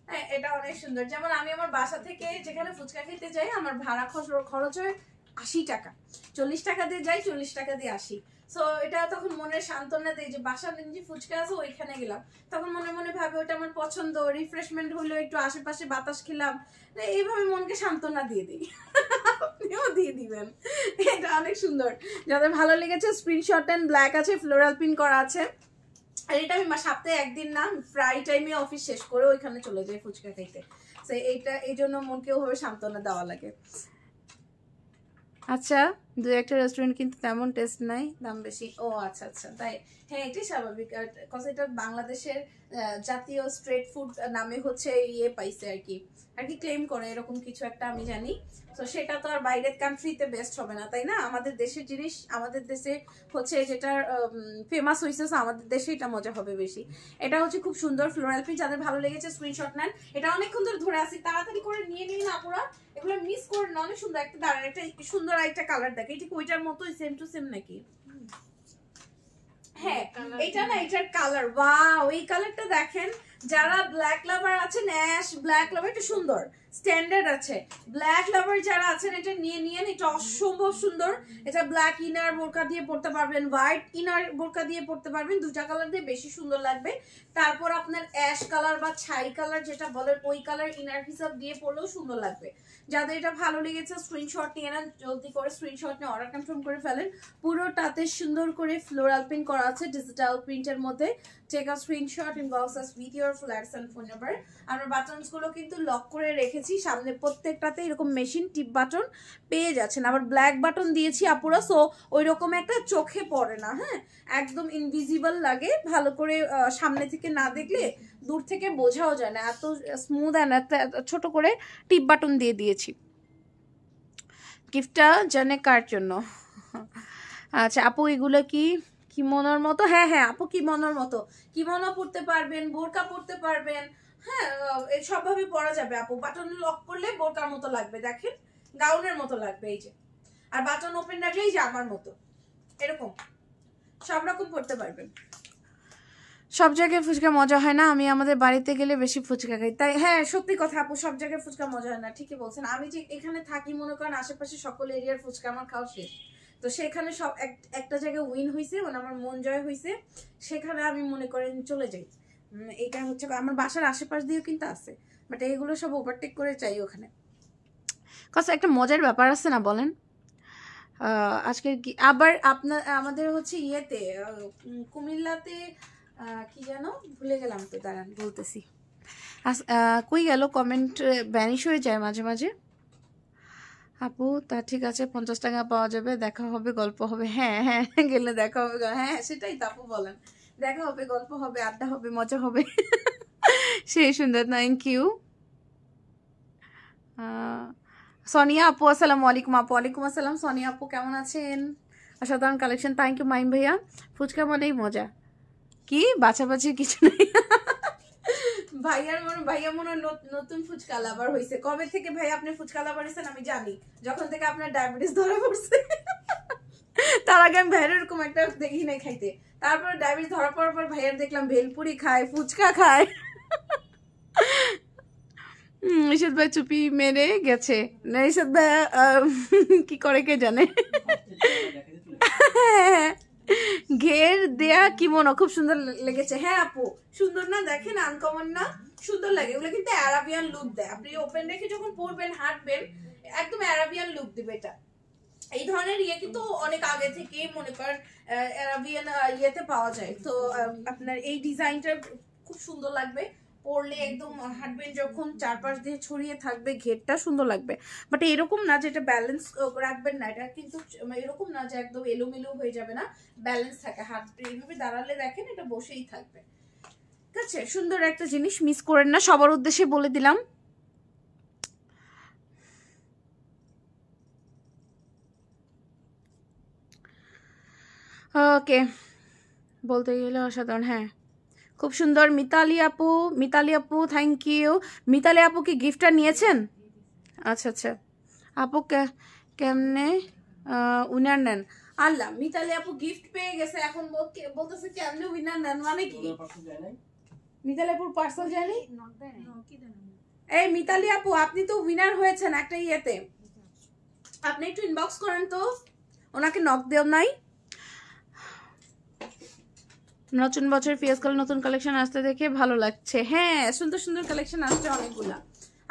হ্যাঁ এটা অনেক সুন্দর। যেমন আমি আমার বাসা থেকে যেখানে ফুচকা খেতে যাই, আমার ভাড়া খরচ হয় 80 টাকা। 40 টাকা দিয়ে যাই, 40 টাকা দিয়ে আসি। সো এটা তখন মনে সান্ত্বনা দেয় যে বাসার যে ফুচকা আছে ওইখানে গেলাম, তখন মনে মনে ভাবে ওটা আমার পছন্দ, রিফ্রেশমেন্ট হলো, একটু আশেপাশে বাতাস খেলাম, এইভাবে মনকে সান্ত্বনা দিয়ে দিই। আপনিও দিয়ে দিবেন, এটা অনেক সুন্দর। যাদের ভালো লেগেছে স্ক্রিনশট এন্ড ব্ল্যাক আছে, ফ্লোরাল প্রিন্ট করা আছে। আর এটা আমি সপ্তাহে একদিন না, প্রায় টাইমে অফিস শেষ করে ওইখানে চলে যাই ফুচকা খাইতে। এইটা এই জন্য মনকে ওভাবে সান্ত্বনা দেওয়া লাগে। আচ্ছা, দু একটা রেস্টুরেন্ট কিন্তু তেমন টেস্ট নাই, দাম বেশি। ও আচ্ছা আচ্ছা, তাই? হ্যাঁ এটাই স্বাভাবিক, কজ এটা বাংলাদেশের জাতীয় স্ট্রিট ফুড নামে হচ্ছে ইয়ে পাইছে আর কি ক্লেম করে, এরকম কিছু একটা আমি জানি। তো সেটা তো আর বাইরের কান্ট্রিতে বেস্ট হবে না, তাই না? আমাদের দেশের জিনিস আমাদের দেশে হচ্ছে যেটা ফেমাস হয়েছে, আমাদের দেশে এটা মজা হবে বেশি। এটা হচ্ছে খুব সুন্দর ফ্লোরাল প্রিন্ট, যাদের ভালো লেগেছে স্ক্রিনশট নেন। এটা অনেকক্ষণ ধরে ধরে আসি, তাড়াতাড়ি করে নিয়ে নিন আপুরা, এগুলো মিস করে না। অনেক সুন্দর একটা, দাঁড়ান একটা সুন্দর একটা কালার দেখে, এটা কি ওইটার মতোই সেম টু সেম নাকি? হ্যাঁ এটা না, এটার কালার, ওয়াও এই কালারটা দেখেন। যারা ব্ল্যাক লাভার আছেন, অ্যাশ ব্ল্যাক লাভার, এটা সুন্দর স্ট্যান্ডার্ড আছে। ব্ল্যাক লাভার যারা আছেন এটা নিয়ে নিয়েন, এটা অসম্ভব সুন্দর। এটা ব্ল্যাক ইনার বোরকা দিয়ে পড়তে পারবেন, হোয়াইট ইনার বোরকা দিয়ে পড়তে পারবেন, দুটা কালার দিয়ে বেশি সুন্দর লাগবে। তারপর আপনার অ্যাশ কালার বা ছাই কালার যেটা বলেন, ওই কালার ইনার হিসাব দিয়ে পড়লেও সুন্দর লাগবে। যাদের এটা ভালো লেগেছে স্ক্রিনশট নিয়ে নেন, জলদি করে স্ক্রিনশট নিয়ে অর্ডার কনফার্ম করে ফেলেন। পুরোটাতে সুন্দর করে ফ্লোরাল প্রিন্ট করা আছে ডিজিটাল প্রিন্টের মধ্যে। Take a screenshot, inbox us with your flats and phone number. আমরা বাটনস গুলো কিন্তু লক করে রেখেছি, সামনে প্রত্যেকটাতে এরকম মেশিন টিপ বাটন পেয়ে যাচ্ছেন। আবার ব্ল্যাক বাটন দিয়েছি আপুরা, সো ওই রকম একটা চোখে পড়ে না, হ্যাঁ একদম ইনভিজিবল লাগে, ভালো করে সামনে থেকে না দেখলে দূর থেকে বোঝাও যায় না, এত স্মুথ অ্যান্ড এত ছোট করে টিপ বাটন দিয়ে দিয়েছি। গিফটটা জানে কার জন্য? আচ্ছা আপু এগুলো কি কিমোনোর মতো? হ্যাঁ হ্যাঁ আপু কিমোনোর মতো, কিমোনো পড়তে পারবেন, বোরকা পড়তে পারবেন, হ্যাঁ সবভাবে পরা যাবে আপু। বাটন লক করলে বোরকার মতো লাগবে, দেখেন গাউনের মতো লাগবে এই যে, আর বাটন ওপেন রাখলে এই যে আমার মতো, এরকম সব রকম পড়তে পারবেন। সব জায়গায় ফুচকা মজা হয় না, আমি আমাদের বাড়িতে গেলে বেশি ফুচকা খাই, তাই? হ্যাঁ সত্যি কথা আপু, সব জায়গায় ফুচকা মজা হয় না, ঠিকই বলছেন। আমি যে এখানে থাকি, মনে করেন আশেপাশে সকল এরিয়ার ফুচকা আমার খাওয়া শেষ, তো সেখানে সব একটা জায়গায় উইন হয়েছে, মানে আমার মন জয় হয়েছে, সেখানে আমি মনে করেন চলে যাই। এটা হচ্ছে আমার বাসার আশেপাশ দিয়েও কিন্তু আছে, বাট এইগুলো সব ওভারটেক করে চাই ওখানে। কাছে একটা মজার ব্যাপার আছে না বলেন? আজকের কি আবার আমাদের হচ্ছে ইয়েতে কুমিল্লাতে কি যেন ভুলে গেলাম, তো দাঁড়ান বলতেছি। কই গেল কমেন্ট, ভ্যানিশ হয়ে যায় মাঝে মাঝে। আপু তা ঠিক আছে, 50 টাকা পাওয়া যাবে, দেখা হবে, গল্প হবে। হ্যাঁ হ্যাঁ গেলে দেখা হবে, হ্যাঁ সেটাই তো আপু বলেন, দেখা হবে, গল্প হবে, আড্ডা হবে, মজা হবে। সেই সুন্দর, থ্যাংক ইউ। সোনিয়া আপু আসসালামু আলাইকুম আপু। ওয়ালাইকুম আসসালাম সোনিয়া আপু, কেমন আছেন? অসাধারণ কালেকশন, থ্যাংক ইউ মাইম ভাইয়া। ফুচকা মানেই মজা, কি বাছাবাছির কিছু নেই। ভাইয়া মনে হয় নতুন ফুচকা লাভার হয়েছে। কবে থেকে ভাই আপনি ফুচকা লাভার হয়েছেন আমি জানি, যখন থেকে আপনার ডায়াবেটিস ধরা পড়ছে। তার আগে আমি ভাইয়ের এরকম একটা দেখি নাই খাইতে, তারপর ডায়াবেটিস ধরা পড়ার পর ভাইয়ার দেখলাম ভেলপুরি খায়, ফুচকা খায়। ইশাদ ভাই চুপি মেরে গেছে না, ইশাদ ভাই কি করে কে জানে। ঘের দেয়া কিমোনো খুব সুন্দর লেগেছে। হ্যাঁ আপু সুন্দর না, দেখেন আনকমন না, সুন্দর লাগে। এগুলো কিন্তু অ্যারাবিয়ান লুক দেয়, আপনি ওপেন রেখে যখন পরবেন হাঁটবেন একদম অ্যারাবিয়ান লুক দিবে এটা। এই ধরনের ইয়ে কিন্তু অনেক আগে থেকে মনে করেন অ্যারাবিয়ান ইয়েতে পাওয়া যায়। তো আপনার এই ডিজাইনটা খুব সুন্দর লাগবে, পরলে একদম হাঁটবেন যখন চারপাশ দিয়ে ছড়িয়ে থাকবে, ঘেরটা সুন্দর লাগবে। বাট এরকম না যেটা ব্যালেন্স রাখবেন না, এটা কিন্তু এরকম না যে একদম এলোমেলো হয়ে যাবে না, ব্যালেন্স থাকে। হাত এইভাবে দাঁড়ালে দেখেন এটা বসেই থাকবে। ঠিক আছে, সুন্দর একটা জিনিস, মিস করেন না, সবার উদ্দেশ্যে বলে দিলাম। ওকে, বলতে গেলে অসাধারণ। হ্যাঁ খুব সুন্দর। মিতালি আপু থ্যাংক ইউ। মিতালি আপু কি গিফটটা নিয়েছেন? আচ্ছা আচ্ছা আপু কেমনে উইনার নেন? আল্লাহ, মিতালি আপু গিফট পেয়ে গেছে, এখন বলতেছে কেমনে উইনার নেন, মানে কি? মিতালি আপুর পার্সেল যায়নি? এই মিতালি আপু আপনি তো উইনার হয়েছেন একটা ইয়েতে, আপনি একটু ইনবক্স করেন তো, ওনাকে নক দেও নাই? নতুন বছর ফিয়াসকাল নতুন কালেকশন আসতে দেখে ভালো লাগছে। হ্যাঁ সুন্দর সুন্দর কালেকশন আসছে অনেকগুলা,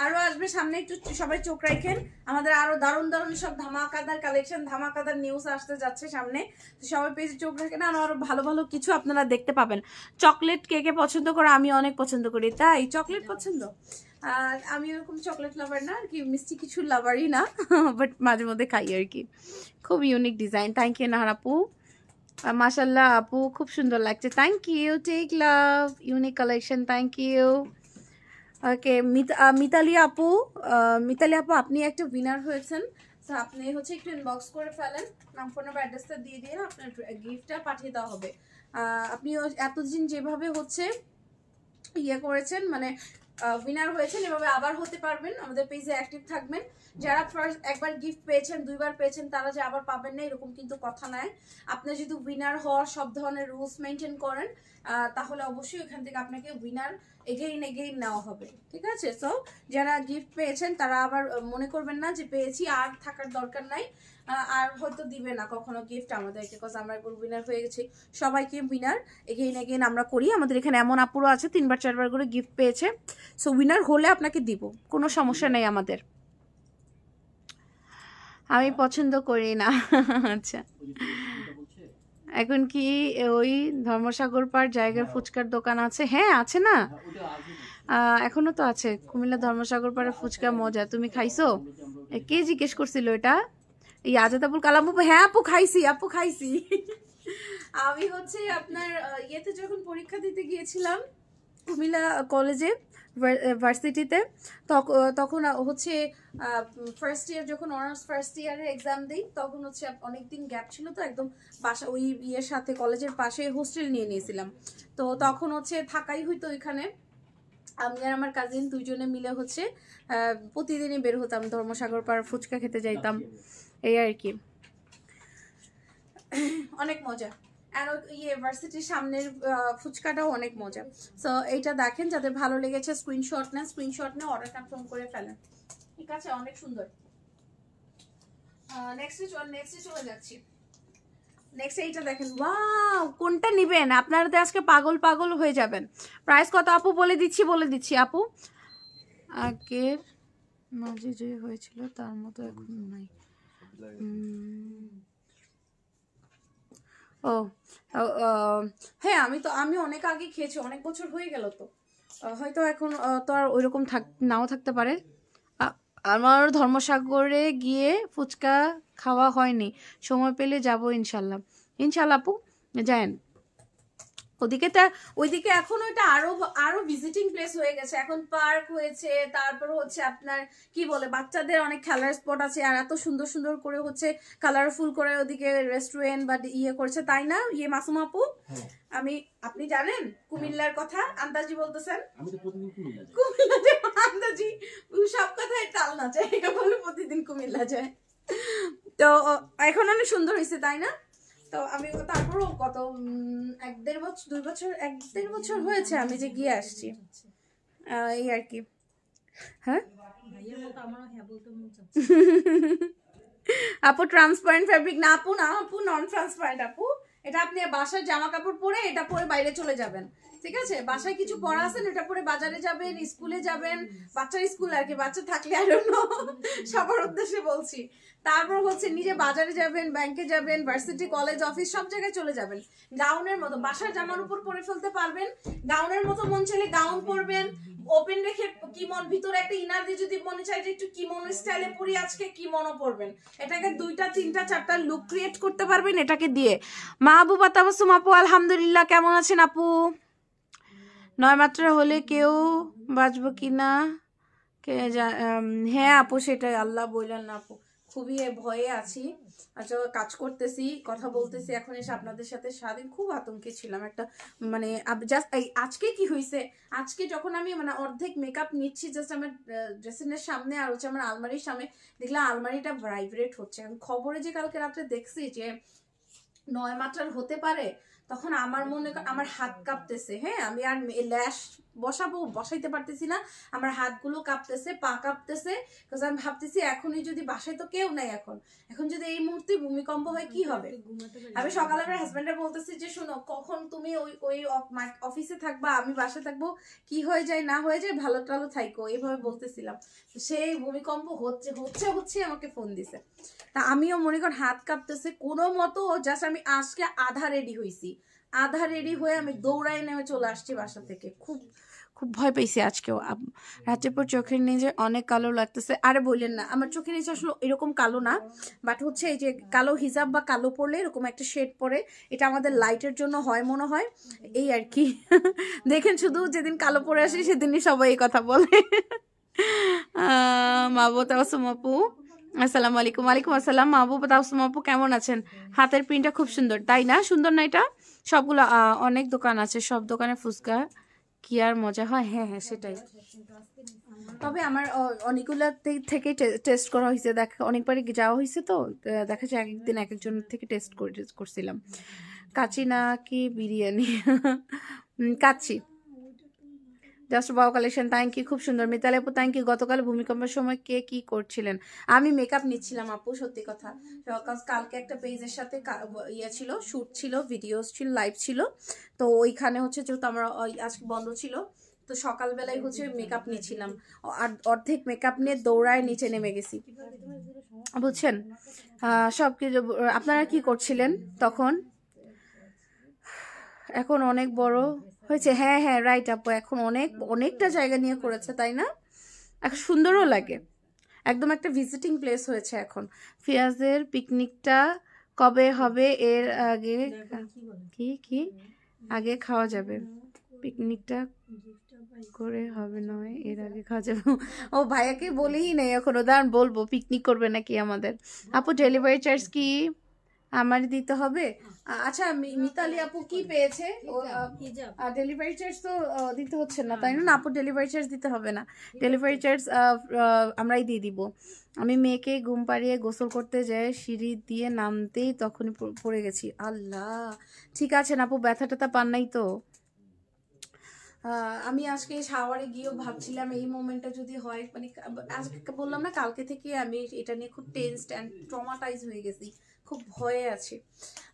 আরো আসবে সামনে, একটু সবাই চোখ রাখেন। আমাদের আরো দারুণ দারুণ সব ধামাকাদার কালেকশন, ধামাকাদার নিউজ আসতে যাচ্ছে সামনে, তো সবাই পেজে চোখ রাখেন, আরো ভালো ভালো কিছু আপনারা দেখতে পাবেন। চকলেট কে কে পছন্দ করে? আমি অনেক পছন্দ করি। তাই চকলেট পছন্দ? আর আমি ওরকম চকলেট লাভার না আর কি, মিষ্টি কিছু লাভারই না, বাট মাঝে মধ্যে খাই আর কি। খুব unique design, thank you Nahar আপু। মাশাল্লাহ আপু খুব সুন্দর লাগছে, thank you. Take love, unique collection, thank you. Okay Mitali আপু আপনি একটা উইনার হয়েছেন, তো আপনি হচ্ছে একটু ইনবক্স করে ফেলেন, নাম ফোন নাম্বার অ্যাড্রেসটা দিয়ে দিয়ে আপনার গিফটটা পাঠিয়ে দেওয়া হবে। আপনি এতদিন যেভাবে হচ্ছে ইয়ে করেছেন, মানে উইনার হয়েছেন, এভাবে আবার হতে পারবেন, আমাদের পেজে অ্যাক্টিভ থাকবেন। যারা ফার্স্ট একবার গিফট পেয়েছেন, দুইবার পেয়েছেন, তারা যে আবার পাবেন না এরকম কিন্তু কথা নাই। আপনি যদি উইনার হওয়ার সব ধরনের রুলস মেনটেন করেন, তাহলে অবশ্যই ওখান থেকে আপনাকে উইনার এগেইন নেওয়া হবে। ঠিক আছে, সো যারা গিফট পেয়েছেন তারা আবার মনে করবেন না যে পেয়েছি আর থাকার দরকার নাই, আর হয়তো দিবে না কখনো গিফট আমাদেরকে, বিকজ আমরা একবার উইনার হয়ে গেছি। সবাইকে উইনার এগেইন আমরা করি। আমাদের এখানে এমন আপুরো আছে 3-4বার করে গিফট পেয়েছে, সো উইনার হলে আপনাকে দিব, কোনো সমস্যা নেই আমাদের। আমি পছন্দ করি না। আচ্ছা, এখন কি ওই ধর্মসাগর পার জায়গার ফুচকার দোকান আছে? হ্যাঁ আছে না, এখনো তো আছে। কুমিল্লা ধর্মসাগর পাড়ের ফুচকা মজা, তুমি খাইছো? কে জিজ্ঞেস করছিল এটা? এই আজাদ আবুল কালাম আপু? হ্যাঁ আপু খাইছি। আমি হচ্ছে আপনার ইয়েতে যখন পরীক্ষা দিতে গিয়েছিলাম কুমিল্লা কলেজে ভার্সিটিতে, তখন হচ্ছে ফার্স্ট ইয়ার, যখন অনার্স ফার্স্ট ইয়ারে এক্সাম দিই, তখন হচ্ছে অনেকদিন গ্যাপ ছিল, তো একদম বাসা ওই ইয়ের সাথে কলেজের পাশে হোস্টেল নিয়ে নিয়েছিলাম, তো তখন হচ্ছে থাকাই হইতো ওইখানে। আমি আর আমার কাজিন দুইজনে মিলে হচ্ছে প্রতিদিনই বের হতাম, ধর্মসাগর পাড় ফুচকা খেতে যাইতাম, এই আর কি, অনেক মজা। আর ইউনিভার্সিটির সামনের ফুচকাটাও অনেক মজা। সো এইটা দেখেন, যাদের ভালো লেগেছে স্ক্রিনশট নেন, অর্ডার কনফার্ম করে ফেলেন। ঠিক আছে, অনেক সুন্দর। নেক্সটে চলে যাচ্ছি। নেক্সট এইটা দেখেন, ওয়াও, কোনটা নেবেন আপনারা তো আজকে পাগল হয়ে যাবেন। প্রাইস কত আপু? বলে দিচ্ছি আপু, আগের মাঝে যে হয়েছিল তার মতো এখন নাই। ও হ্যাঁ, আমি অনেক আগে খেয়েছি, অনেক বছর হয়ে গেল, তো হয়তো এখন তো আর ওইরকম নাও থাকতে পারে। আমার ধর্মসাগরে গিয়ে ফুচকা খাওয়া হয়নি, সময় পেলে যাব ইনশাল্লাহ আপু, যায়েন। ওইদিকে এখন ওইটা আরো আরো ভিজিটিং প্লেস হয়ে গেছে, এখন পার্ক হয়েছে, তারপর হচ্ছে আপনার কি বলে বাচ্চাদের অনেক খেলার স্পট আছে, আর এত সুন্দর সুন্দর করে হচ্ছে কালারফুল করে ওদিকে রেস্টুরেন্ট বা ইয়ে করছে, তাই না মাসুম আপু? আপনি জানেন কুমিল্লার কথা আন্দাজি বলতেছেন? আমি তো প্রতিদিন কুমিল্লা যাই। আন্দাজি সব কথাই টাল না যায়, বলে প্রতিদিন কুমিল্লা যায়। তো এখন অনেক সুন্দর হয়েছে, তাই না? তো আমি তারপরও কত 1-1.5 বছর হয়েছে আমি যে গিয়ে আসছি, এই আর কি। হ্যাঁ আপু ট্রান্সপারেন্ট ফ্যাব্রিক না আপু, না আপু নন ট্রান্সপারেন্ট আপু, এটা আপনি বাসায় জামা কাপড় পরে এটা পরে বাইরে চলে যাবেন, ঠিক আছে? বাসায় কিছু পরা আছেন, এটা পরে বাজারে যাবেন, স্কুলে যাবেন, বাচ্চার স্কুল আর কি, বাচ্চা থাকলে আর সবার উদ্দেশ্যে বলছি। তারপর হচ্ছে নিজে বাজারে যাবেন, ব্যাংকে যাবেন, ভার্সিটি, কলেজ, অফিস সব জায়গায় চলে যাবেন গাউনের মতো, বাসার জামার উপর পরে ফেলতে পারবেন, গাউনের মতো মন চাইলে গাউন পরবেন, ওপেন রেখে কিমন ভিতরে একটা ইনার দিয়ে যদি মনে চাই যে একটু কিমন স্টাইলে পরি আজকে কিমনও পরবেন, এটাকে 2টা 3টা 4টা লুক ক্রিয়েট করতে পারবেন এটাকে দিয়ে। মাহবুবা তাবাসসুম আপু আলহামদুলিল্লাহ, কেমন আছেন আপু? 9 মাত্রা হলে কেউ বাঁচবো কিনা কে হ্যাঁ আপু সেটাই, আল্লাহ বললেন না আপু, খুবই ভয়ে আছি। আচ্ছা কাজ করতেছি, কথা বলতেছি, এখন এসে আপনাদের সাথে সারাদিন খুব আতঙ্কে ছিলাম একটা, মানে জাস্ট আজকে কি হয়েছে, আজকে যখন আমি মানে অর্ধেক মেকআপ নিচ্ছি জাস্ট আমার ড্রেসিংয়ের সামনে আর হচ্ছে আমার আলমারির সামনে, দেখলাম আলমারিটা ভাইব্রেট হচ্ছে। খবরে যে কালকে রাত্রে দেখছি যে 9 মাত্রার হতে পারে, তখন আমার মনে আমার হাত কাঁপতেছে, হ্যাঁ আমি আর ল্যাশ বসাইতে পারতেছি না, আমার হাতগুলো কাঁপতেছে, পা কাঁপতেছে, বিকজ আমি ভাবতেছি এখনই যদি বাসায় তো কেউ নাই, এখন যদি এই মুহূর্তে ভূমিকম্প হয় কি হবে। আমি সকালে আমার হাজবেন্ডে বলতেছি যে শোনো, কখন তুমি ওই অফিসে থাকবা, আমি বাসায় থাকবো, কি হয়ে যায় না হয়ে যায় ভালো টালো থাইকো, এইভাবে বলতেছিলাম। সেই ভূমিকম্প হচ্ছে আমাকে ফোন দিছে, তা আমিও মনে কর হাত কাঁপতেছে কোনো মতো, জাস্ট আমি আজকে আধা রেডি হয়ে আমি দৌড়াই নেমে চলে আসছি বাসা থেকে। খুব ভয় পেয়েছি আজকেও। রাতের পর চোখের নিচে অনেক কালো লাগতেছে। আরে বললেন না, আমার চোখের নিচে আসলে এরকম কালো না, বাট হচ্ছে এই যে কালো হিজাব বা কালো পরলে এরকম একটা শেড পরে, এটা আমাদের লাইটের জন্য হয় মনে হয়, এই আর কি। দেখেন শুধু যেদিন কালো পরে আসি সেদিনই সবাই এই কথা বলে। মাহবুবা তাবাসসুম আপু আসসালামু আলাইকুম। ওয়ালাইকুম আসসালাম। মাহবুবা তাবাসসুম আপু কেমন আছেন? হাতের প্রিন্টটা খুব সুন্দর, তাই না? সুন্দর না এটা? সবগুলো অনেক দোকান আছে, সব দোকানে ফুচকা কি আর মজা হয়। হ্যাঁ সেটাই, তবে আমার অনেকগুলো থেকে টেস্ট করা হয়েছে, অনেকবারই যাওয়া হয়েছে, তো দেখা যায় একদিন এক একজনের থেকে টেস্ট করছিলাম। কাচি না কি বিরিয়ানি? কাচ্ছি। Just wow collection, thank you, খুব সুন্দর। মিতালি আপু থ্যাংক ইউ। গতকাল ভূমিকম্পের সময় কে কি করছিলেন? আমি মেকআপ নিচ্ছিলাম আপু, সত্যি কথা। কালকে একটা পেজের সাথে ইয়ে ছিল, শুট ছিল, ভিডিওস ছিল, লাইভ ছিল, তো ওইখানে হচ্ছে যেহেতু আমার আজকে বন্ধ ছিল, তো সকালবেলায় হচ্ছে মেকআপ নিচ্ছিলাম, আর অর্ধেক মেকআপ নিয়ে দৌড়ায় নিচে নেমে গেছি, বুঝছেন? সব কিছু। আপনারা কি করছিলেন তখন? এখন অনেক বড় হয়েছে, হ্যাঁ রাইট আপু, এখন অনেকটা জায়গা নিয়ে করেছে, তাই না? এখন সুন্দরও লাগে, একদম একটা ভিজিটিং প্লেস হয়েছে এখন। ফিয়াজের পিকনিকটা কবে হবে? এর আগে কি আগে খাওয়া যাবে? পিকনিকটা করে হবে নয়, এর আগে খাওয়া যাবে। ও ভাইয়াকে বলেই নেই এখন, ওদাহরণ বলবো পিকনিক করবে নাকি আমাদের। আপু ডেলিভারি চার্জ কি আমার দিতে হবে? আচ্ছা মিতালি আপু কি পেয়েছে? ডেলিভারি চার্জ তো দিতে হচ্ছে না, তাই না? আপু ডেলিভারি চার্জ দিতে হবে না, ডেলিভারি চার্জ আমরাই দিয়ে দিব। আমি মেয়েকে ঘুম পাড়িয়ে গোসল করতে যাই, সিঁড়ি দিয়ে নামতেই তখনই পড়ে গেছি। আল্লাহ, ঠিক আছে আপু, ব্যথা ট্যাথা পান নাই তো? আমি আজকে শাওয়ারে গিয়েও ভাবছিলাম এই মোমেন্টটা যদি হয়, মানে আজকে বললাম না কালকে থেকে আমি এটা নিয়ে খুব টেনসড অ্যান্ড ট্রমাটাইজ হয়ে গেছি, খুব ভয়ে আছি।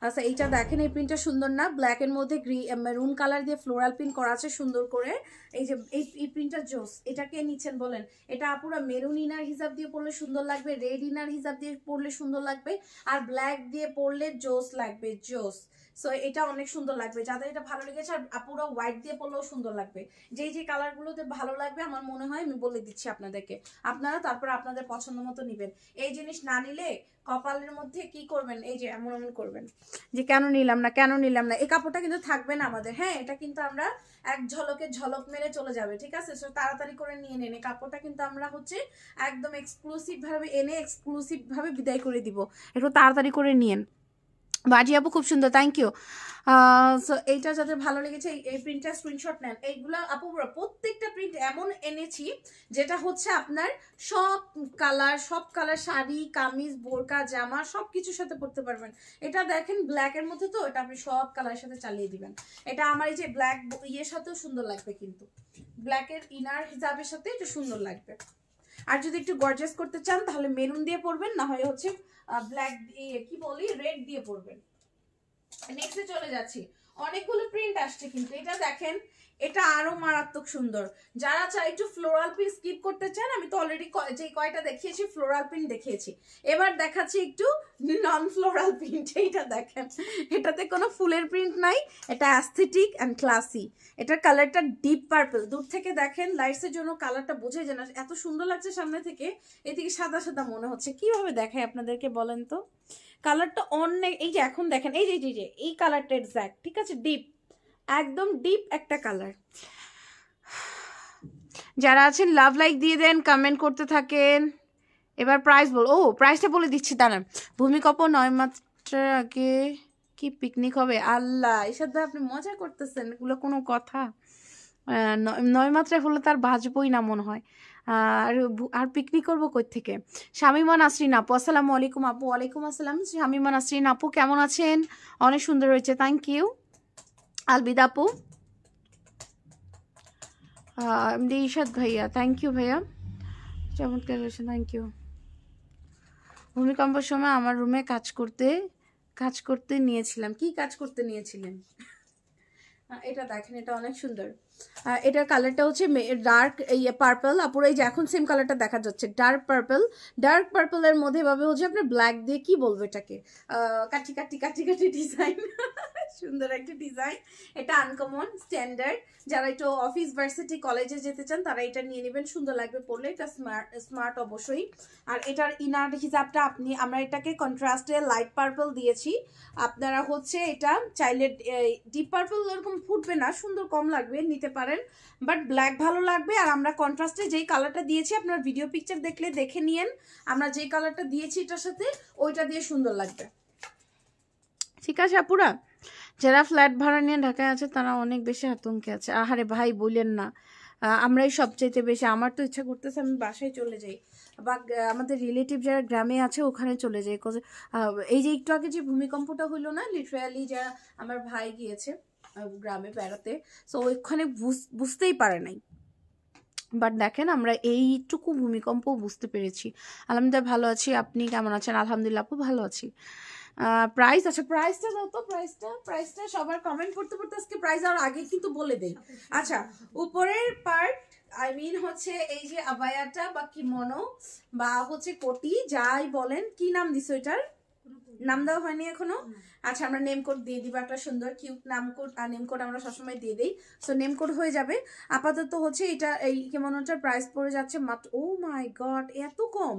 আচ্ছা এইটা দেখেন, এই প্রিন্টটা সুন্দর না? ব্ল্যাক এর মধ্যে মেরুন কালার দিয়ে ফ্লোরাল প্রিন্ট করা আছে সুন্দর করে। এই যে এই প্রিন্টটা জোস, এটা কে নিচ্ছেন বলেন? এটা আপুরা মেরুন ইনার হিসাব দিয়ে পরলে সুন্দর লাগবে, রেড ইনার হিসাব দিয়ে পরলে সুন্দর লাগবে, আর ব্ল্যাক দিয়ে পরলে জোস লাগবে, জোস। সো এটা অনেক সুন্দর লাগবে, যাদের এটা ভালো লেগেছে। আর আপুরা হোয়াইট দিয়ে পরলেও সুন্দর লাগবে। যে কালারগুলোতে ভালো লাগবে আমার মনে হয় আমি বলে দিচ্ছি আপনাদেরকে, আপনারা তারপর আপনাদের পছন্দ মতো নেবেন। এই জিনিস না নিলে কপালের মধ্যে কি করবেন, এই যে এমন এমন করবেন যে কেন নিলাম না কেন নিলাম না। এই কাপড়টা কিন্তু থাকবে না আমাদের, হ্যাঁ এটা কিন্তু আমরা এক ঝলকে ঝলক মেরে চলে যাবে, ঠিক আছে। সো তাড়াতাড়ি করে নিয়ে নেন। এই কাপড়টা কিন্তু আমরা হচ্ছে একদম এক্সক্লুসিভ ভাবে এনে এক্সক্লুসিভ ভাবে বিদায় করে দিব, একটু তাড়াতাড়ি করে নিয়েন। বাজি আপু খুব সুন্দর, থ্যাংক ইউ। সো এইটা যাদের ভালো লেগেছে এই প্রিন্টটা স্ক্রিনশট নেন। এইগুলো আপু প্রত্যেকটা প্রিন্ট এমন এনেছি যেটা হচ্ছে আপনার সব কালার শাড়ি কামিজ বোরকা জামা সব কিছুর সাথে পরতে পারবেন। এটা দেখেন ব্ল্যাকের মধ্যে, তো এটা আপনি সব কালারের সাথে চালিয়ে দিবেন। এটা আমার এই যে ব্ল্যাক ইয়ের সাথেও সুন্দর লাগবে, কিন্তু ব্ল্যাকের ইনার হিসাবের সাথে এটা সুন্দর লাগবে। আর যদি একটু গর্জিয়াস করতে চান তাহলে মেরুন দিয়ে পরবেন, না হয় হচ্ছে ব্ল্যাক কি বলি রেড দিয়ে পরবেন। নেক্সটে চলে যাচ্ছি, অনেকগুলো প্রিন্ট আসছে কিন্তু এটা দেখেন, এটা আরো মারাত্মক সুন্দর। যারা চাই একটু ফ্লোরাল প্রিন্ট স্কিপ করতে চান, আমি তো অলরেডি যে কয়টা দেখিয়েছি ফ্লোরাল প্রিন্ট দেখিয়েছি, এবার দেখাচ্ছি একটু নন ফ্লোরাল প্রিন্ট। এইটা দেখেন, এটাতে কোনো ফুলের প্রিন্ট নাই, এটা অ্যাস্থেটিক অ্যান্ড ক্লাসি। এটার কালারটা ডিপ পার্পল, দূর থেকে দেখেন লাইটসের জন্য কালারটা বোঝা যায় না, এত সুন্দর লাগছে সামনে থেকে, এদিকে সাদা সাদা মনে হচ্ছে। কিভাবে দেখায় আপনাদেরকে বলেন তো, কালারটা অনেক, এই যে এখন দেখেন এই যে এই কালারটা এক্স্যাক্ট, ঠিক আছে, ডিপ একদম ডিপ একটা কালার। যারা আছেন লাভ লাইক দিয়ে দেন, কমেন্ট করতে থাকেন। এবার প্রাইস প্রাইসটা বলে দিচ্ছি দাঁড়ান। ভূমিকম্প 9 মাত্রার আগে কি পিকনিক হবে? আল্লাহ এসব আপনি মজা করতেছেন, এগুলো কোনো কথা? 9 মাত্রায় হলে তার বাঁচবই না মনে হয়। আর পিকনিক করবো কই থেকে? শামিমা নাসরিন আপু আসসালামু আলাইকুম। আপু ওয়ালাইকুম আসসালাম। শামিমা নাসরিন আপু কেমন আছেন? অনেক সুন্দর হয়েছে, থ্যাংক ইউ। আলবিদা আপু, এমডি ইশাদ ভাইয়া, থ্যাংক ইউ ভাইয়া, চমৎকার হয়েছে, থ্যাংক ইউ। ভূমিকম্পের সময় আমার রুমে কাজ করতে নিয়েছিলাম। কি কাজ করতে নিয়েছিলেন? এটা দেখেন, এটা অনেক সুন্দর। এটার কালারটা হচ্ছে ডার্ক পার্পল। আপুরা এই যে এখন সেম কালারটা দেখা যাচ্ছে, ডার্ক পার্পলের মধ্যে ভাবে হচ্ছে আপনার ব্ল্যাক দিয়ে কি বলবো এটাকে, কাঠি কাঠি কাঠি কাঠি ডিজাইন সুন্দর একটা ডিজাইন। এটা আনকমন স্ট্যান্ডার্ড, যারা একটু অফিস ভার্সিটি কলেজে যেতে চান তারা এটা নিয়ে নেবেন, সুন্দর লাগবে পরলে। এটা স্মার্ট অবশ্যই। আর এটার ইনার হিসাবটা আমরা এটাকে কন্ট্রাস্টে লাইট পার্পল দিয়েছি। আপনারা হচ্ছে এটা চাইলে ডিপ পার্পল এরকম ফুটবে না, সুন্দর কম লাগবে, নিতে পারেন, বাট ব্ল্যাক ভালো লাগবে। আর আমরা কন্ট্রাস্টে যেই কালারটা দিয়েছি আপনার ভিডিও পিকচার দেখলে দেখে নিয়েন, আমরা যেই কালারটা দিয়েছি এটার সাথে ওইটা দিয়ে সুন্দর লাগবে, ঠিক আছে আপুরা। যারা ফ্ল্যাট ভাড়া নিয়ে ঢাকায় আছে তারা অনেক বেশি আতঙ্কে আছে। আহারে ভাই বললেন না, আমরাই সবচাইতে বেশি। আমার তো ইচ্ছা করতেছে আমি বাসায় চলে যাই, বা আমাদের রিলেটিভ যারা গ্রামে আছে ওখানে চলে যাই। এই যে একটু আগে যে ভূমিকম্পটা হইলো না, লিটারালি যারা আমার ভাই গিয়েছে গ্রামে বেড়াতে, সো ওইখানে বুঝতেই পারে নাই, বাট দেখেন আমরা এইটুকু ভূমিকম্প বুঝতে পেরেছি। আলহামদুলিল্লাহ ভালো আছি, আপনি কেমন আছেন? আলহামদুলিল্লাহ আপু ভালো আছি। প্রাইস, আচ্ছা প্রাইসটা দাও তো, প্রাইসটা সবার কমেন্ট করতে আজকে প্রাইস আর আগে কিন্তু বলে দেই। আচ্ছা, উপরের পার্ট আই মিন হচ্ছে এই যে আবায়াটা বা কিমোনো বা হচ্ছে কোটি যাই বলেন, কি নাম দিছো এটার? নাম দেওয়া হয়নি এখনো? আচ্ছা, আমরা নেম কোড দিয়ে দিব, একটা সুন্দর কিউট নেম কোড আমরা সবসময় দিয়ে দিই, সো নেম কোড হয়ে যাবে। আপাতত হচ্ছে এটা এই কিমোনোটার প্রাইস পড়ে যাচ্ছে মাত্র, ও মাই গড এত কম,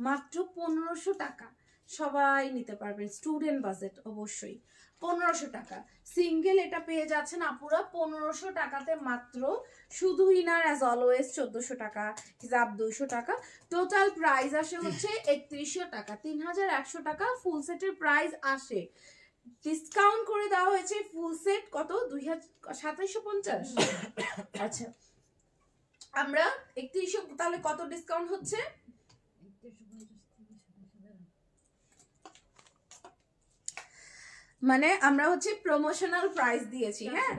মাত্র 1500 টাকা। সবাই নিতে পারবেন, স্টুডেন্ট বাজেট অবশ্যই। 1500 টাকা সিঙ্গেল এটা পেয়ে যাচ্ছেন আপুরা 1500 টাকাতে মাত্র। শুধু ইনার অ্যাজ অলওয়েজ 1400 টাকা, হিজাব 200 টাকা, টোটাল প্রাইস আসে হচ্ছে 3100 টাকা, 3100 টাকা ফুল সেটের প্রাইস আসে। ডিসকাউন্ট করে দেওয়া হয়েছে ফুল সেট কত, 2750। আচ্ছা, আমরা 3100, তাহলে কত ডিসকাউন্ট হচ্ছে? মানে আমরা হচ্ছে প্রমোশনাল প্রাইস দিয়েছি, হ্যাঁ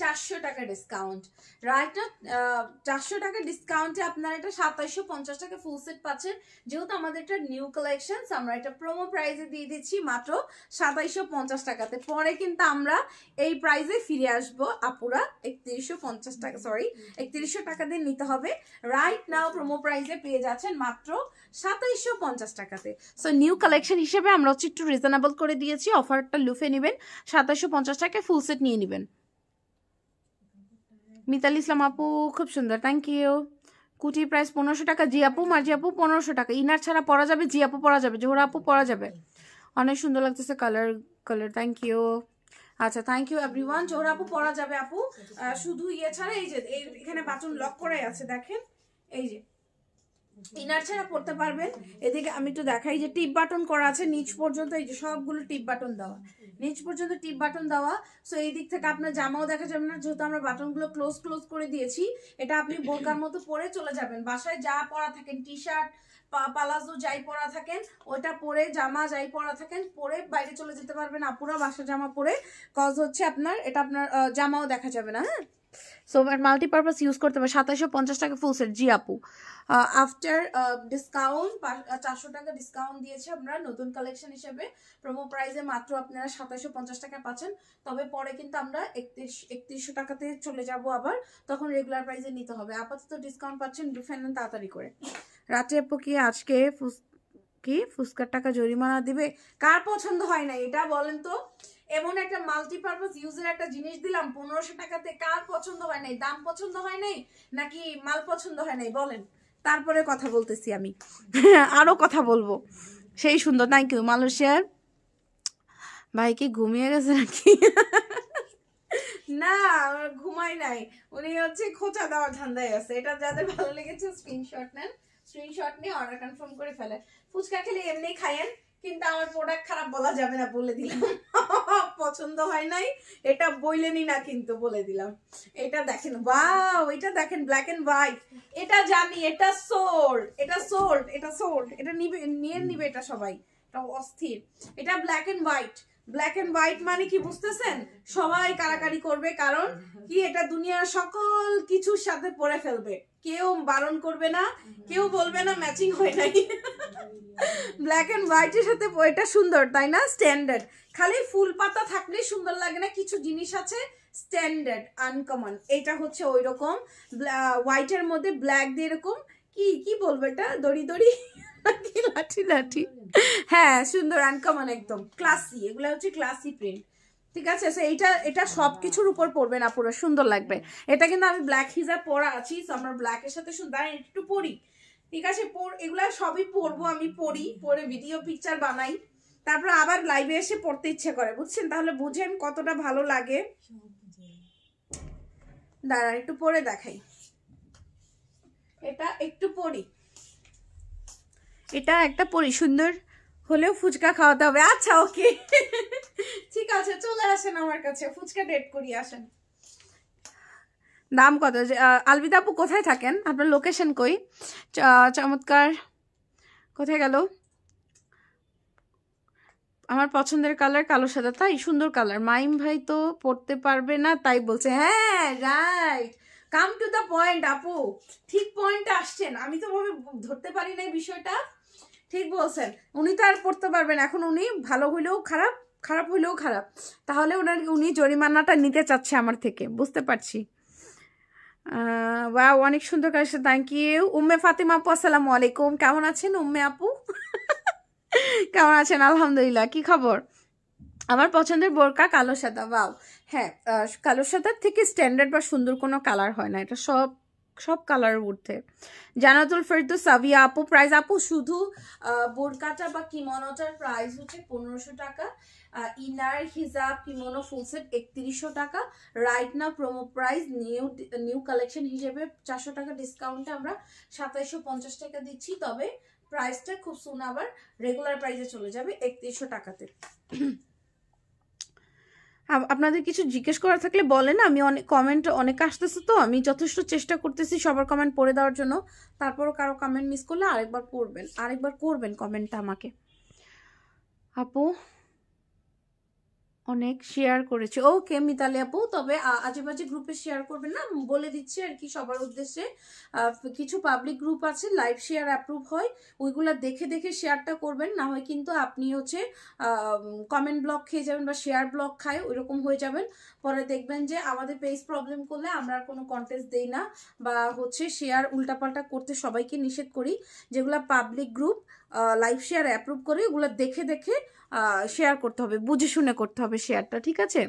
400 টাকা ডিসকাউন্ট, রাইট না? 400 টাকা ডিসকাউন্টে আপনারা এটা 2750 টাকা ফুল সেট পাচ্ছেন। যেহেতু আমাদের এটা নিউ কালেকশন, আমরা এটা প্রোমো প্রাইসে দিয়ে দিচ্ছি মাত্র 2750 টাকাতে। পরে কিন্তু আমরা এই প্রাইসে ফিরে আসবো আপুরা 3150 টাকা, সরি 3100 টাকা দিয়ে নিতে হবে। রাইট নাও প্রোমো প্রাইসে পেয়ে যাচ্ছেন মাত্র 2750 টাকাতে। সো নিউ কালেকশন হিসেবে আমরা হচ্ছে একটু রিজনেবল করে দিয়েছি, অফারটা লুফে নেবেন, 2750 টাকায় ফুল সেট নিয়ে নেবেন। মিতালি ইসলাম আপু খুব সুন্দর, থ্যাংক ইউ। কুটি প্রাইস 1500 টাকা, জি আপু, মার্জি আপু 1500 টাকা। ইনার ছাড়া পরা যাবে, জি আপু পরা যাবে, জোহরা আপু পরা যাবে, অনেক সুন্দর লাগতেছে কালার, থ্যাংক ইউ। আচ্ছা থ্যাংক ইউ এভরিওয়ান। জোহরা আপু পরা যাবে আপু, শুধু ইয়ে ছাড়া এই যে এখানে বাটন লক করাই আছে, দেখেন এই যে ইনার ছাড়া পড়তে পারবেন। এদিকে আমি একটু দেখাই যে টিপ বাটন করা আছে নিচ পর্যন্ত, এই যে সবগুলো টিপ বাটন দেওয়া, নিচ পর্যন্ত টিপ বাটন দেওয়া। সো এই দিক থেকে আপনার জামাও দেখা যাবে না, যেহেতু আমরা বাটনগুলো ক্লোজ করে দিয়েছি। এটা আপনি বোরকার মতো পরে চলে যাবেন, বাসায় যা পরা থাকেন, টি শার্ট পালাজো যাই পরা থাকেন ওইটা পরে, জামা যাই পরা থাকেন পরে বাইরে চলে যেতে পারবেন আপুরা বাসা জামা পরে। কজ হচ্ছে আপনার এটা আপনার জামাও দেখা যাবে না। হ্যাঁ, সো মাল্টিপারপাস ইউজ করতে পারে। 2750 টাকা ফুল সেট, জি আপু। আফটার ডিসকাউন্ট 400 টাকা ডিসকাউন্ট দিয়েছে আমরা নতুন কালেকশন হিসেবে, প্রোমো প্রাইসে মাত্র আপনারা 2750 টাকা পাচ্ছেন। তবে পরে কিন্তু আমরা 3100 টাকাতে চলে যাব আবার, তখন রেগুলার প্রাইসে নিতে হবে। আপাতত ডিসকাউন্ট পাচ্ছেন, ডিফেন্ড তাড়াতাড়ি করে। রাতে আপু কি আজকে ফুচকার টাকা জরিমানা দিবে? কার পছন্দ হয় না এটা বলেন তো? এমন একটা মাল্টিপারপাস ইউজের একটা জিনিস দিলাম 1500 টাকাতে, কার পছন্দ হয় নাই? দাম পছন্দ হয় নাই নাকি মাল পছন্দ হয় নাই বলেন? তারপরে কথা বলতেছি আমি, আরো কথা বলবো। সেই সুন্দর, থ্যাংক ইউ। মালয়েশিয়ার ভাই কি ঘুমিয়ে গেছে নাকি? না ঘুমাই নাই, উনি হচ্ছে খোঁচা দেওয়ার ধান্দায় আছে। এটা যাদের ভালো লেগেছে স্ক্রিনশট নেন, স্ক্রিনশট নিয়ে অর্ডার কনফার্ম করে ফেলেন। ফুচকা খেলে এমনি খায়েন, কিন্তু আমার প্রোডাক্ট খারাপ বলা যাবে না, বলে দিলাম। পছন্দ হয় নাই এটা বইলেনি না, কিন্তু বলে দিলাম। এটা দেখেন, ওয়াও, এটা দেখেন ব্ল্যাক এন্ড হোয়াইট, এটা জানি এটা সোল্ড, এটা নিবে এটা সবাই, এটা অস্থির। এটা ব্ল্যাক এন্ড হোয়াইট মানে কি বুঝতেছেন? সবাই কারাকারি করবে, কারণ কি এটা দুনিয়ার সকল কিছুর সাথে পরে ফেলবে, কেউ বারণ করবে না, কেউ বলবে না ম্যাচিং হয় নাই। ব্ল্যাক এন্ড হোয়াইটের সাথে এটা সুন্দর, তাই না? স্ট্যান্ডার্ড, খালি ফুল পাতা থাকলে সুন্দর লাগে না, কিছু জিনিস আছে স্ট্যান্ডার্ড আনকমন। এটা হচ্ছে ওই রকম হোয়াইটের মধ্যে ব্ল্যাক দিয়ে এরকম কি বলবো, এটা দড়ি লাঠি, হ্যাঁ সুন্দর আনকমন, একদম ক্লাসি। এগুলো হচ্ছে ক্লাসি প্রিন্ট, ঠিক আছে? এটা সবকিছুর উপর পরবে না, পুরো সুন্দর লাগবে। এটা কিন্তু আমি ব্ল্যাক হিজাব পরা আছি, আমরা ব্ল্যাকের সাথে সুন্দর একটু পরি, ঠিক আছে? এগুলা সবই পরবো, আমি পরে ভিডিও পিকচার বানাই, তারপর আবার লাইভে এসে পড়তে ইচ্ছে করে, বুঝছেন? তাহলে বুঝেন কতটা ভালো লাগে। দাঁড়া একটু পরে দেখাই, এটা একটু পরি, এটা একটা পরি, সুন্দর হলেও ফুচকা খাওয়াতে হবে। আচ্ছা ওকে, ঠিক আছে, চলে আসেন আমার কাছে, ফুচকা ডেট করি, আসেন। দাম কত? আলবিদা আপু কোথায় থাকেন? আপনার লোকেশন কই? চমৎকার, কোথায় গেল? আমার পছন্দের কালার কালো সাদা, তাই সুন্দর কালার। মাইম ভাই তো পড়তে পারবে না তাই বলছে, হ্যাঁ right, come to the point আপু, ঠিক পয়েন্টে আসছেন। আমি তো ভাবে ধরতে পারি না বিষয়টা, ঠিক বলছেন। উনি তো আর পড়তে পারবেন, এখন উনি ভালো হইলেও খারাপ হইলেও খারাপ, তাহলে উনি জরিমানাটা নিতে চাচ্ছে আমার থেকে, বুঝতে পারছি। ওয়াও অনেক সুন্দর collection, thank you. Umme Fatima আপু আসসালামু আলাইকুম, কেমন আছেন উম্মে আপু? কেমন আছেন? আলহামদুলিল্লাহ। কি খবর? আমার পছন্দের বোরকা কালো সাদা। ওয়াও, হ্যাঁ কালো সাদার থেকে স্ট্যান্ডার্ড বা সুন্দর কোনো কালার হয় না, এটা সব কালারের ঊর্ধ্বে। জানাতুল ফেরদৌস সাবিয়া আপু, প্রাইস আপু শুধু বোরকাটা বা কিমনোটার প্রাইস হচ্ছে 1500 টাকা, ইনার হিজাব কিমনো ফুল সেট 3100 টাকা। রাইট না প্রোমো প্রাইস নিউ কালেকশন হিসেবে 400 টাকা ডিসকাউন্টে আমরা 2750 টাকা দিচ্ছি। তবে প্রাইসটা খুব সুন আবার রেগুলার প্রাইসে চলে যাবে 3100 টাকাতে। আপনাদের কিছু জিজ্ঞেস করা থাকলে বলেন, আমি কমেন্ট অনেক আসতেছে, তো আমি যথেষ্ট চেষ্টা করতেছি সবার কমেন্ট পড়ে দেওয়ার জন্য। তারপরও কারো কমেন্ট মিস করলে আরেকবার করবেন কমেন্টটা আমাকে। আপু অনেক শেয়ার করেছে। ওকে মিতালি আপু, তবে আজেবাজে গ্রুপে শেয়ার করবেন না, বলে দিচ্ছি আর কি সবার উদ্দেশ্যে। কিছু পাবলিক গ্রুপ আছে, লাইভ শেয়ার অ্যাপ্রুভ হয়, ওইগুলা দেখে দেখে শেয়ারটা করবেন, না হয় কিন্তু আপনি হচ্ছে কমেন্ট ব্লক খেয়ে যাবেন বা শেয়ার ব্লক খায় ওইরকম হয়ে যাবেন। পরে দেখবেন যে আমাদের পেজ প্রবলেম করলে আমরা আর কোনো কন্টেস্ট দেই না, বা হচ্ছে শেয়ার উল্টাপাল্টা করতে সবাইকে নিষেধ করি। যেগুলা public group live share approve করে ওগুলো দেখে দেখে শেয়ার করতে হবে, বুঝে শুনে করতে হবে শেয়ারটা, ঠিক আছে?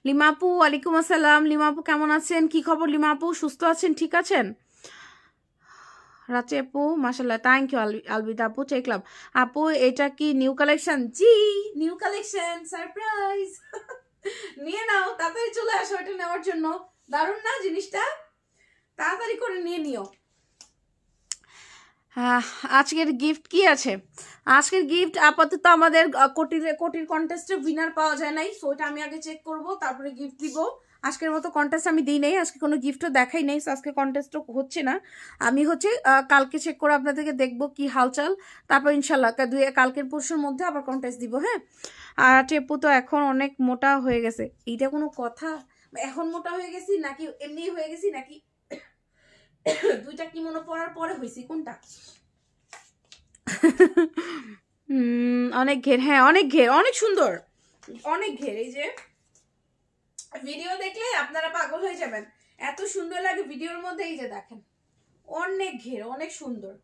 লিমাপু ওয়ালাইকুম আসসালাম। লিমাপু কেমন আছেন, কি খবর লিমাপু, সুস্থ আছেন, ঠিক আছেন? রাচি আপু মাশাল্লাহ, থ্যাংক ইউ। আলবিদা আপু টেকলাম। আপু এটা কি নিউ কালেকশন? জি নিউ কালেকশন, সারপ্রাইজ। নিয়ে নাও, তাড়াতাড়ি চলে আসো এটা নেওয়ার জন্য। দারুণ না জিনিসটা? তাড়াতাড়ি করে নিয়ে নিও। আজকের গিফট কি আছে? আজকের গিফট আপাতত আমাদের কোটির কন্টেস্টে উইনার পাওয়া যায় নাই, সো এটা আমি আগে চেক করব, তারপরে গিফট দিব। আজকের মতো কন্টেস্ট আমি দিই নাই, আজকে কোনো গিফটও দেখাই নাই, আজকে কন্টেস্টও হচ্ছে না। আমি হচ্ছে কালকে চেক করে আপনাদেরকে দেখবো কি হালচাল, তারপর ইনশাল্লাহ কালকের পরশুর মধ্যে আবার কন্টেস্ট দিব। হ্যাঁ, আর টেপু তো এখন অনেক মোটা হয়ে গেছে, এইটা কোনো কথা? এখন মোটা হয়ে গেছি নাকি এমনি হয়ে গেছি নাকি দুইটা কি মনে পড়ার পরে হয়েছি কোনটা? অনেক ঘের, হ্যাঁ অনেক ঘের, অনেক সুন্দর, অনেক ঘের। এই যে ভিডিও দেখলে আপনারা পাগল হয়ে যাবেন, এত সুন্দর লাগে ভিডিওর মধ্যে। এই যে দেখেন অনেক ঘের, অনেক সুন্দর,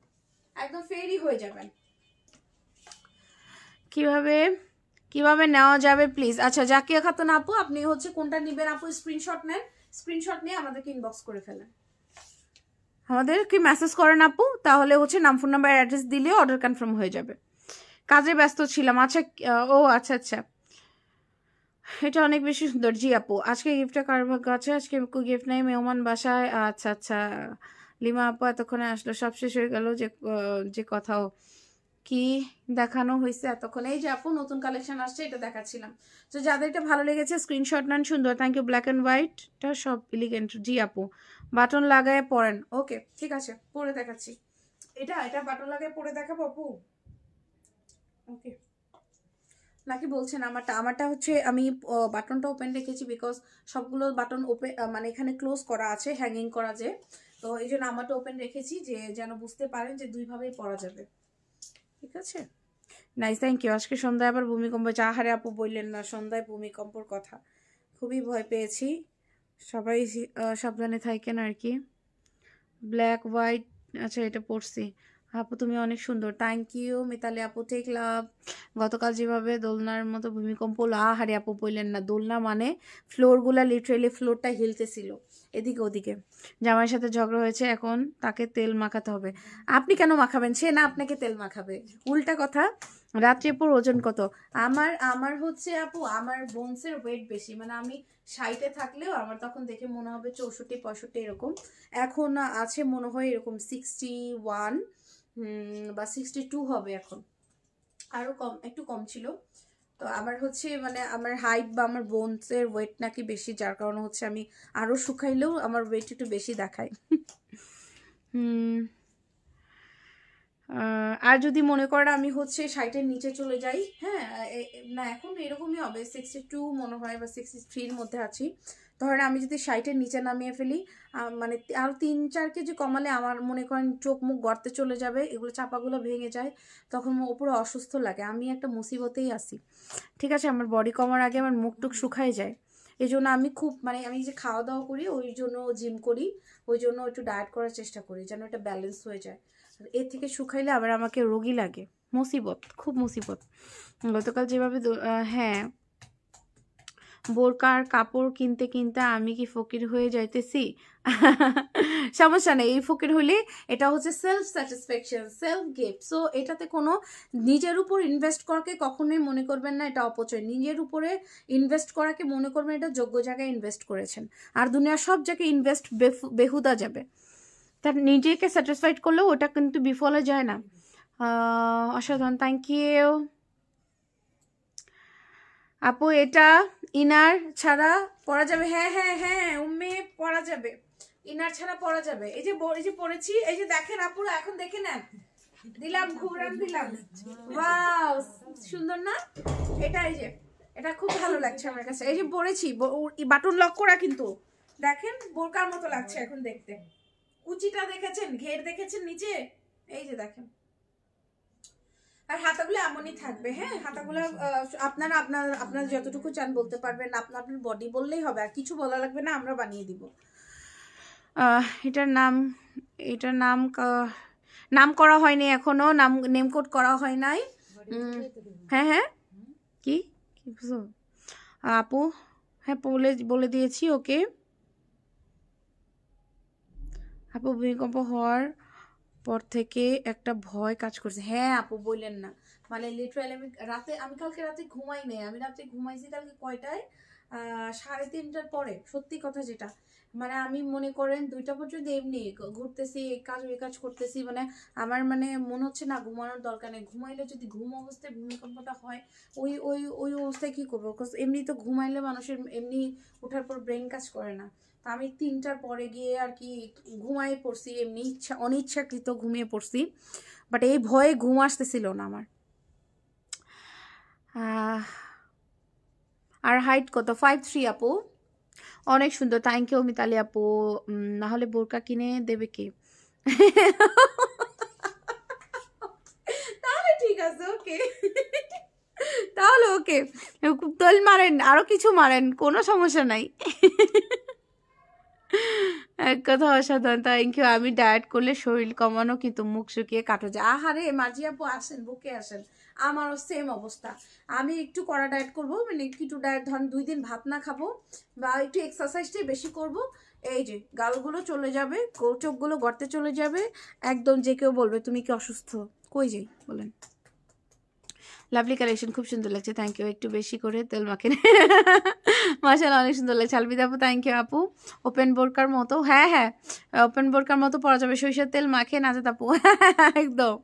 একদম ফেরি হয়ে যাবেন। কিভাবে কিভাবে নেওয়া যাবে প্লিজ? আচ্ছা জাকিয়া খাতুন আপু, আপনি হচ্ছে কোনটা নিবেন আপু, স্ক্রিনশট নেন, স্ক্রিনশট নিয়ে আমাদেরকে ইনবক্স করে ফেলেন, আমাদেরকে মেসেজ করেন আপু, তাহলে হচ্ছে নাম ফোন নাম্বার অ্যাড্রেস দিলে অর্ডার কনফার্ম হয়ে যাবে। কাজে ব্যস্ত ছিলাম। আচ্ছা ও আচ্ছা আচ্ছা, এটা অনেক বেশি সুন্দর। জি আপু, আজকে গিফটটা কার ভাগ্য আছে? আজকে গিফট নাই, মেহমান বাসায়। আচ্ছা আচ্ছা, লিমা আপু এতক্ষণে আসলো, সব শেষ হয়ে গেল যে যে কথাও কি দেখানো হয়েছে এতক্ষণে। এই যে আপু নতুন কালেকশন আসছে, এটা দেখাচ্ছিলাম। তো যাদের এটা ভালো লেগেছে স্ক্রিনশট নেন, সুন্দর, থ্যাংক ইউ। ব্ল্যাক অ্যান্ড হোয়াইটটা সব এলিগেন্ট। জি আপু, বাটন লাগায় পরেন। ওকে ঠিক আছে, পরে দেখাচ্ছি। এটা বাটন লাগায় পরে দেখাবো আপু? ওকে, নাকি বলছেন আমারটা হচ্ছে আমি বাটনটা ওপেন রেখেছি, বিকজ সবগুলো বাটন ওপেন মানে এখানে ক্লোজ করা আছে, হ্যাঙ্গিং করা যে, তো এই জন্য আমারটা ওপেন রেখেছি, যে যেন বুঝতে পারেন যে দুইভাবেই পরা যাবে, ঠিক আছে? Nice, thank you. আজকে সন্ধ্যায় আবার ভূমিকম্প? আহারে আপু বললেন না সন্ধ্যায় ভূমিকম্পর কথা, খুবই ভয় পেয়েছি। সবাই সাবধানে থাকেন আর কি। ব্ল্যাক হোয়াইট, আচ্ছা এটা পড়ছি। আপু তুমি অনেক সুন্দর, থ্যাংক ইউ। মিতালি আপু টেক লাভ। গতকাল যেভাবে দোলনার মতো ভূমিকম্প হলো, আহারে আপু বললেন না, দোলনা মানে ফ্লোরগুলা লিটারেলি ফ্লোরটা হিলতেছিল এদিকে ওদিকে। জামাইয়ের সাথে ঝগড়া হয়েছে, এখন তাকে তেল মাখাতে হবে। আপনি কেন মাখাবেন? সে না আপনাকে তেল মাখাবে, উল্টা কথা। রাত্রে আপুর ওজন কত? আমার হচ্ছে আপু, আমার বোনসের ওয়েট বেশি, মানে আমি 60-এ থাকলেও আমার তখন দেখে মনে হবে 64-65 এরকম। এখন আছে মনে হয় এরকম 61 বা 62 হবে এখন, আরো কম, একটু কম ছিল। তো আমার হচ্ছে মানে আমার হাইট বা আমার বোনসের ওয়েট নাকি বেশি, যার কারণে হচ্ছে আমি আরো শুকাইলেও আমার ওয়েট একটু বেশি দেখায়। আর যদি মনে করেন আমি হচ্ছে 60-এর নিচে চলে যাই, হ্যাঁ না এখন এরকমই হবে, 62 মনে হয় বা 63-র মধ্যে আছি। ধরেন আমি যদি 60-এর নিচে নামিয়ে ফেলি, মানে আরও 3-4 কেজি কমালে আমার মনে করেন চোখ মুখ গর্তে চলে যাবে, এগুলো চাপাগুলো ভেঙে যায়, তখন ওপরে অসুস্থ লাগে, আমি একটা মুসিবতেই আছি, ঠিক আছে? আমার বডি কমার আগে আমার মুখ টুক শুকাই যায়। এই জন্য আমি খুব মানে আমি যে খাওয়া দাওয়া করি ওই জন্য জিম করি, ওই জন্য একটু ডায়েট করার চেষ্টা করি যেন এটা ব্যালেন্স হয়ে যায়। এর থেকে শুকাইলে আবার আমাকে রোগী লাগে, মুসিবত, খুব মুসিবত। গতকাল যেভাবে হ্যাঁ, বোরকার কাপড় কিনতে কিনতে আমি কি ফকির হয়ে যাইতেছি? সমস্যা নেই, এই ফকির হইলে এটা হচ্ছে self satisfaction, self gift. So এটাতে কোনো নিজের উপর ইনভেস্ট করাকে কখনোই মনে করবেন না এটা অপচয়, নিজের উপরে ইনভেস্ট করাকে মনে করবেন এটা যোগ্য জায়গায় ইনভেস্ট করেছেন। আর দুনিয়ার সব জায়গায় ইনভেস্ট বেহুদা যাবে, তার নিজেকে স্যাটিসফাইড করলেও ওটা কিন্তু বিফলে যায় না। অসাধারণ, থ্যাংক ইউ আপু। এটা ইনার ছাড়া পরা যাবে? হ্যাঁ হ্যাঁ হ্যাঁ উম্মে, পরা যাবে, ইনার ছাড়া পরা যাবে। এই যে পরেছি, এই যে দেখেন আপুরা, এখন দেখে নেন, দিলাম ঘুরান দিলাম, ওয়াও সুন্দর না? এটা এই যে এটা খুব ভালো লাগছে আমার কাছে। এই যে পরেছি, বাটন লক করা, কিন্তু দেখেন বোরকার মতো লাগছে এখন দেখতে। কুচিটা দেখেছেন, ঘের দেখেছেন নিচে, এই যে দেখেন। আর হাতাগুলো এমনই থাকবে। হ্যাঁ, হাতাগুলো আপনারা আপনারা যতটুকু চান বলতে পারবেন, আপনার বডি বললেই হবে, আর কিছু বলা লাগবে না, আমরা বানিয়ে দিব। এটার নাম করা হয়নি এখনো, নেম কোড করা হয় নাই। হ্যাঁ হ্যাঁ, কি বুঝো আপু? হ্যাঁ বলে দিয়েছি। ওকে আপু, ভূমিকম্প হওয়ার পর থেকে একটা ভয় কাজ করছে। হ্যাঁ আপু বললেন না, মানে লিটারালি আমি কালকে রাতে ঘুমাই নাই। আমি রাতে ঘুমাইছি কালকে কয়টায়, 3:30টার পরে। সত্যি কথা যেটা, মানে আমি মনে করেন 2টা পর্যন্ত এমনি ঘুরতেছি, এই কাজ করতেছি, মানে আমার মানে মনে হচ্ছে না ঘুমানোর দরকার নেই। ঘুমাইলে যদি ঘুম অবস্থায় ভূমিকম্পটা হয়, ওই ওই ওই অবস্থায় কি করবো? এমনি তো ঘুমাইলে মানুষের এমনি ওঠার পর ব্রেন কাজ করে না। আমি 3টার পরে গিয়ে আর কি ঘুমাই পড়ছি, এমনি অনিচ্ছাকৃত ঘুমিয়ে পড়ছি, বাট এই ভয়ে ঘুম আসতেছিল না আমার। আর হাইট কত? 5'3" আপু, অনেক সুন্দর। থ্যাংক ইউ মিতালি আপু। না হলে বোরকা কিনে দেবে কে? তাহলে ঠিক আছে, ওকে, তাহলে ওকে, তেল মারেন, আরো কিছু মারেন, কোনো সমস্যা নাই। এক কথা অসাধারণ, থ্যাংক ইউ। আমি ডায়েট করলে শরীর কমানো, কিন্তু মুখ শুকিয়ে কাটো যায়। আহারে মার্জি আপু আসেন, বুকে আসেন, আমারও সেম অবস্থা। আমি একটু কড়া ডায়েট করবো, মানে একটু ডায়েট, ধরেন 2 দিন ভাত না খাবো, বা একটু এক্সারসাইজটাই বেশি করব, এই যে গালগুলো চলে যাবে, চোখগুলো গর্তে চলে যাবে একদম। যে কেউ বলবে তুমি কি অসুস্থ? কই যাই বলেন? লাভলি কালেকশন, খুব সুন্দর লাগছে, থ্যাংক ইউ। একটু বেশি করে তেল মাখেন। মাশাআল্লাহ, অনেক সুন্দর লাগছে। আলবিদা আপু, থ্যাংক ইউ আপু। ওপেন বোরকার মতো, হ্যাঁ হ্যাঁ, ওপেন বোরকার মতো পরা যাবে। সরিষার তেল মাখে নাজাত আপু। একদম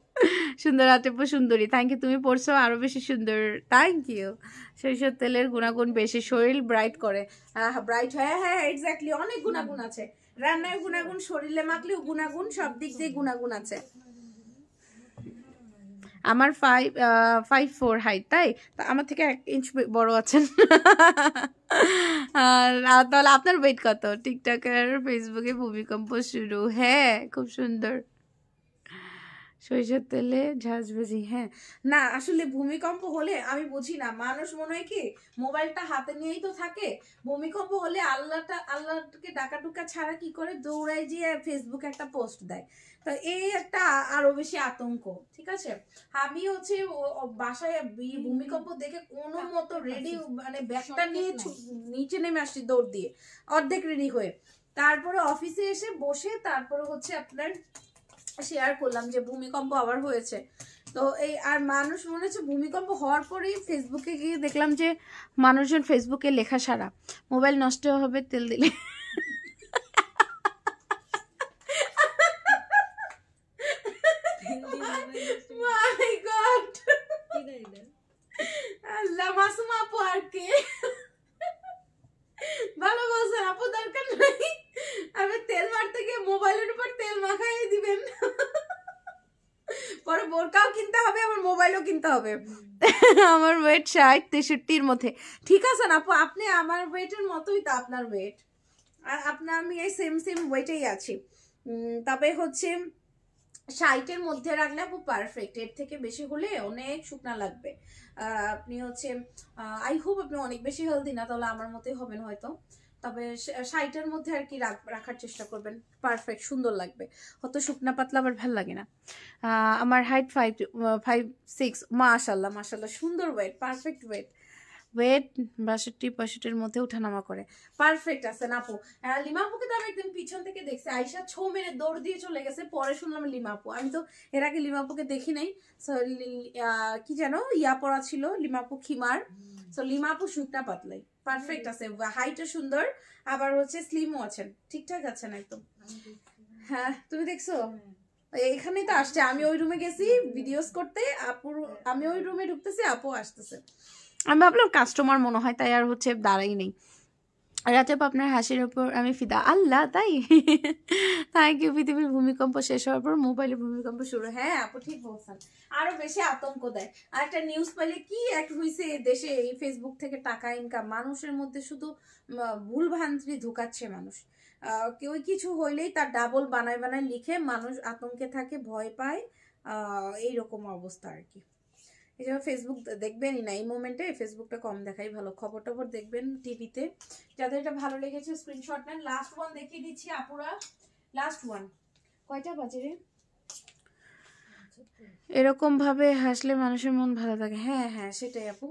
সুন্দর আপু, সুন্দরী, থ্যাংক ইউ। তুমি পড়ছো আরো বেশি সুন্দর, থ্যাংক ইউ। সরিষার তেলের গুণাগুণ বেশি, শরীর ব্রাইট করে। ব্রাইট, হ্যাঁ হ্যাঁ এক্স্যাক্টলি, অনেক গুণাগুণ আছে। রান্নায় গুণাগুণ, শরীরে মাখলেও গুণাগুণ, সব দিক দিয়ে গুণাগুণ আছে। আমার 5'4" হাইট, তাই? আমার থেকে 1 ইঞ্চ বড় আছেন। আর তাহলে আপনার ওয়েট কত? টিকটকের ফেসবুকে ভূমিকম্প শুরু, হ্যাঁ খুব সুন্দর। সরিষার তেলে ঝাঁঝবাজি, হ্যাঁ। না আসলে ভূমিকম্প হলে আমি বুঝি না, মানুষ মনে হয় কি মোবাইলটা হাতে নিয়েই তো থাকে। ভূমিকম্প হলে আল্লাহকে ডাকাডুকা ছাড়া কি করে, দৌড়ায় যে ফেসবুকে একটা পোস্ট দেয়। তো এই একটা আরো বেশি আতঙ্ক। ঠিক আছে, আমি হচ্ছে বাসায় ভূমিকম্প দেখে কোনো মতো রেডি, মানে ব্যাগটা নিয়ে নিচে নেমে আসছি দৌড় দিয়ে, অর্ধেক রেডি হয়ে। তারপরে অফিসে এসে বসে তারপরে হচ্ছে আপনার শেয়ার করলাম যে ভূমিকম্প আবার হয়েছে। তো এই আর মানুষ মনে হচ্ছে ভূমিকম্প হওয়ার পরেই ফেসবুকে গিয়ে দেখলাম যে মানুষজন ফেসবুকে লেখা সারা, মোবাইল নষ্ট হবে তেল দিলে। মাই গড, আল্লাহ, মাসুমা আপু আর কে ভালো বলছেন আপু, দরকার নাই। আমি তেল মারতে গিয়ে মোবাইলের উপর তেল মাখাই দিবেন, পরে বোরকাও কিনতে হবে, আমার মোবাইলও কিনতে হবে। আমার ওয়েট 60-63-র মধ্যে। ঠিক আছে না আপু, আপনি আমার ওয়েটের মতোই তো আপনার ওয়েট, আর আপনার আমি এই সেম ওয়েটেই আছি। তবে হচ্ছে 60-এর মধ্যে রাখলে আপু পারফেক্ট। এর থেকে বেশি হলে অনেক শুকনা লাগবে। আপনি হচ্ছে আই হোপ আপনি অনেক বেশি হেলদি না, তাহলে আমার মতোই হবেন হয়তো। তবে 60-এর মধ্যে আর কি রাখার চেষ্টা করবেন, পারফেক্ট সুন্দর লাগবে। অত শুকনা পাতলা আবার ভালো লাগে না। আমার হাইট 5'6", মাশাল্লাহ মাশাল্লাহ, সুন্দর ওয়েট, পারফেক্ট ওয়েট। 62-65-এর মধ্যে উঠানামা করে, পারফেক্ট আছে না আপু। লিমাপুকে তো আমি একদম পিছন থেকে দেখছি, আয়সা ছো মেরে দৌড় দিয়ে চলে গেছে, পরে শুনলাম লিমাপু। আমি তো এর আগে লিমাপুকে দেখি নাই। কি যেন ইয়া পড়া ছিল লিমাপু, খিমার। সো লিমাপু শুকনা পাতলাই, পারফেক্ট আছে, হাইটও সুন্দর, আবার হচ্ছে স্লিমও আছেন, ঠিকঠাক আছেন একদম। হ্যাঁ তুমি দেখছো, এখানেই তো আসছে। আমি ওই রুমে গেছি ভিডিওস করতে, আপুর আমি ওই রুমে ঢুকতেছি, আপু আসতেছে। আমি ভাবলাম কাস্টমার মনে হয়, তাই আর হচ্ছে দাঁড়াই নেই। রাজব আপনার হাসির ওপর আমি ফিদা। আল্লাহ, তাই? Thank you. পৃথিবীর ভূমিকম্প শেষ হওয়ার পর মোবাইলে ভূমিকম্প শুরু। হ্যাঁ আপু ঠিক বলছেন, আরো বেশি আতঙ্ক দেয়। আর একটা নিউজ পাইলে কি এক হয়েছে দেশে, এই ফেসবুক থেকে টাকা ইনকাম, মানুষের মধ্যে শুধু ভুল ভ্রান্তি ঢুকাচ্ছে মানুষ। কেউ কিছু হইলেই তার ডাবল বানায় বানায় লিখে, মানুষ আতঙ্কে থাকে, ভয় পায়। এইরকম অবস্থা আর কি। এই জন্য ফেসবুক দেখবেনই না এই মোমেন্টে, ফেসবুকটা কম দেখাই ভালো। খবর টবর দেখবেন টিভিতে। যাদের এটা ভালো লেগেছে স্ক্রিনশট নেন। লাস্ট ওয়ান দেখিয়ে দিচ্ছি আপুরা, লাস্ট ওয়ান। কয়টা বাজে রে? এরকম ভাবে হাসলে মানুষের মন ভালো থাকে। হ্যাঁ হ্যাঁ সেটাই আপু।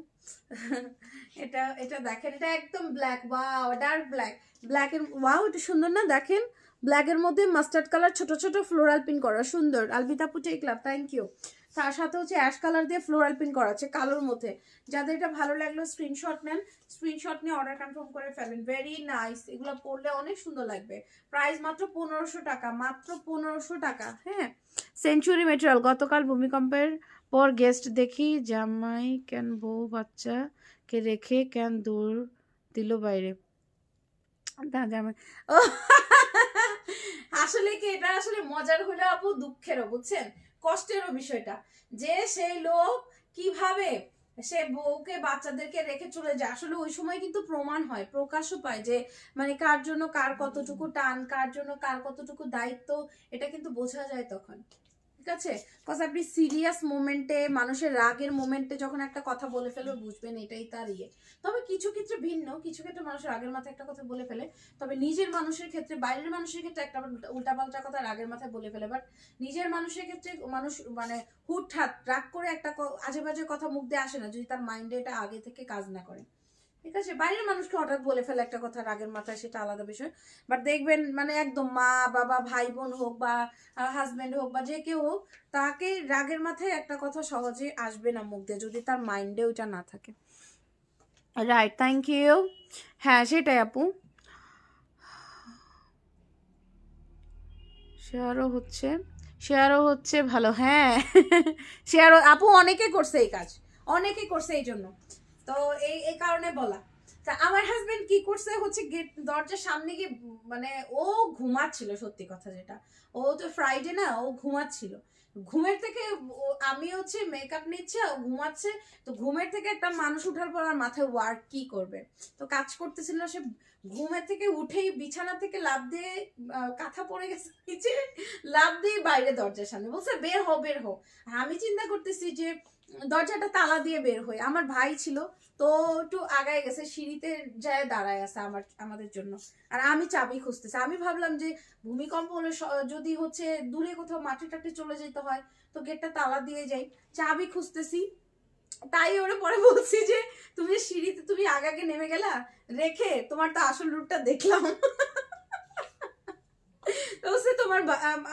এটা এটা দেখেন, এটা একদম ব্ল্যাক, ওয়াও ডার্ক ব্ল্যাক। ব্ল্যাকের ওয়াও এটা সুন্দর না? দেখেন ব্ল্যাকের মধ্যে মাস্টার্ড কালার ছোট ছোট ফ্লোরাল প্রিন্ট করা, সুন্দর। আলবিতা আপু টেক লাভ, থ্যাংক ইউ। তার সাথে হচ্ছে অ্যাশ কালার দিয়ে ফ্লোরাল প্রিন্ট করা আছে কালোর মধ্যে। যাদের এটা ভালো লাগলো স্ক্রিনশট নেন, স্ক্রিনশট নিয়ে অর্ডার কনফার্ম করে ফেলেন। ভেরি নাইস, এগুলো পরলে অনেক সুন্দর লাগবে। প্রাইস মাত্র 1500 টাকা, মাত্র 1500 টাকা। হ্যাঁ, সেঞ্চুরি মেটেরিয়াল। গতকাল ভূমিকম্পের পর গেস্ট দেখি জামাই কেন বউ বাচ্চাকে রেখে কেন দূর দিল বাইরে। জামাই ও আসলে কি এটা আসলে মজার হলে আপু দুঃখেরও, বুঝছেন, কষ্টেরও বিষয়টা, যে সেই লোক কিভাবে সে বউকে বাচ্চাদেরকে রেখে চলে যায়। আসলে ওই সময় কিন্তু প্রমাণ হয়, প্রকাশও পায় যে মানে কার জন্য কার কতটুকু টান, কার জন্য কার কতটুকু দায়িত্ব, এটা কিন্তু বোঝা যায় তখন। ঠিক আছে, কজ আপনি সিরিয়াস মোমেন্টে, মানুষের রাগের মোমেন্টে যখন একটা কথা বলে ফেলবে বুঝবেন এটাই তার ইয়ে। তবে কিছু ক্ষেত্রে ভিন্ন, কিছু ক্ষেত্রে মানুষ রাগের মাথায় একটা কথা বলে ফেলে, তবে নিজের মানুষের ক্ষেত্রে, বাইরের মানুষের ক্ষেত্রে একটা উল্টাপাল্টা কথা রাগের মাথায় বলে ফেলে, বাট নিজের মানুষের ক্ষেত্রে মানুষ মানে হুটহাট রাগ করে একটা আজে বাজে কথা মুখ দিয়ে আসে না, যদি তার মাইন্ডে এটা আগে থেকে কাজ না করে। ঠিক আছে, বাইরের মানুষকে হঠাৎ বলে ফেলে একটা কথা রাগের মাথায়, সেটা আলাদা বিষয়। বাট দেখবেন মানে একদম মা বাবা ভাই বোন হোক বা হাজবেন্ড হোক বা যে কেউ হোক, তাকে রাগের মাথায় একটা কথা সহজে আসবে না মুখ দিয়ে, যদি তার মাইন্ডে ওইটা না থাকে। Right, thank you. হ্যাঁ সেটাই আপু। শেয়ারও হচ্ছে ভালো। হ্যাঁ শেয়ারও আপু অনেকে করছে এই কাজ, অনেকে করছে এই জন্য। তো এই কারণে বলা। তা আমার হাজবেন্ড কি করছে হচ্ছে, গেট দরজার সামনে গিয়ে মানে ও ঘুমাচ্ছিল, সত্যি কথা যেটা, ও তো ফ্রাইডে না, ও ঘুমাচ্ছিল। ঘুমের থেকে আমি হচ্ছে মেকআপ নিচ্ছে, ও ঘুমাচ্ছে। তো ঘুমের থেকে একটা মানুষ উঠার পর আর মাথায় ওয়ার্ক কি করবে, তো কাজ করতেছিল না, সে ঘুমের থেকে উঠেই বিছানা থেকে লাফ দিয়ে কাঁথা পড়ে গেছে নিচে, লাফ দিয়ে বাইরে দরজার সামনে বলছে বের হো বের হো। আমি চিন্তা করতেছি যে দরজাটা তালা দিয়ে বের হই, আমার ভাই ছিল তো একটু আগায় গেছে, সিঁড়িতে যায় দাঁড়ায় আছে আমাদের জন্য, আর আমি চাবি খুঁজতেছি। আমি ভাবলাম যে ভূমিকম্প হলে যদি হচ্ছে দূরে কোথাও মাটি টাটি চলে যেতে হয়, তো গেটটা তালা দিয়ে যাই, চাবি খুঁজতেছি। তাই ওরে পরে বলছি যে তুমি সিঁড়িতে তুমি আগাগে নেমে গেলা রেখে, তোমার তো আসল রূপটা দেখলাম। তোমার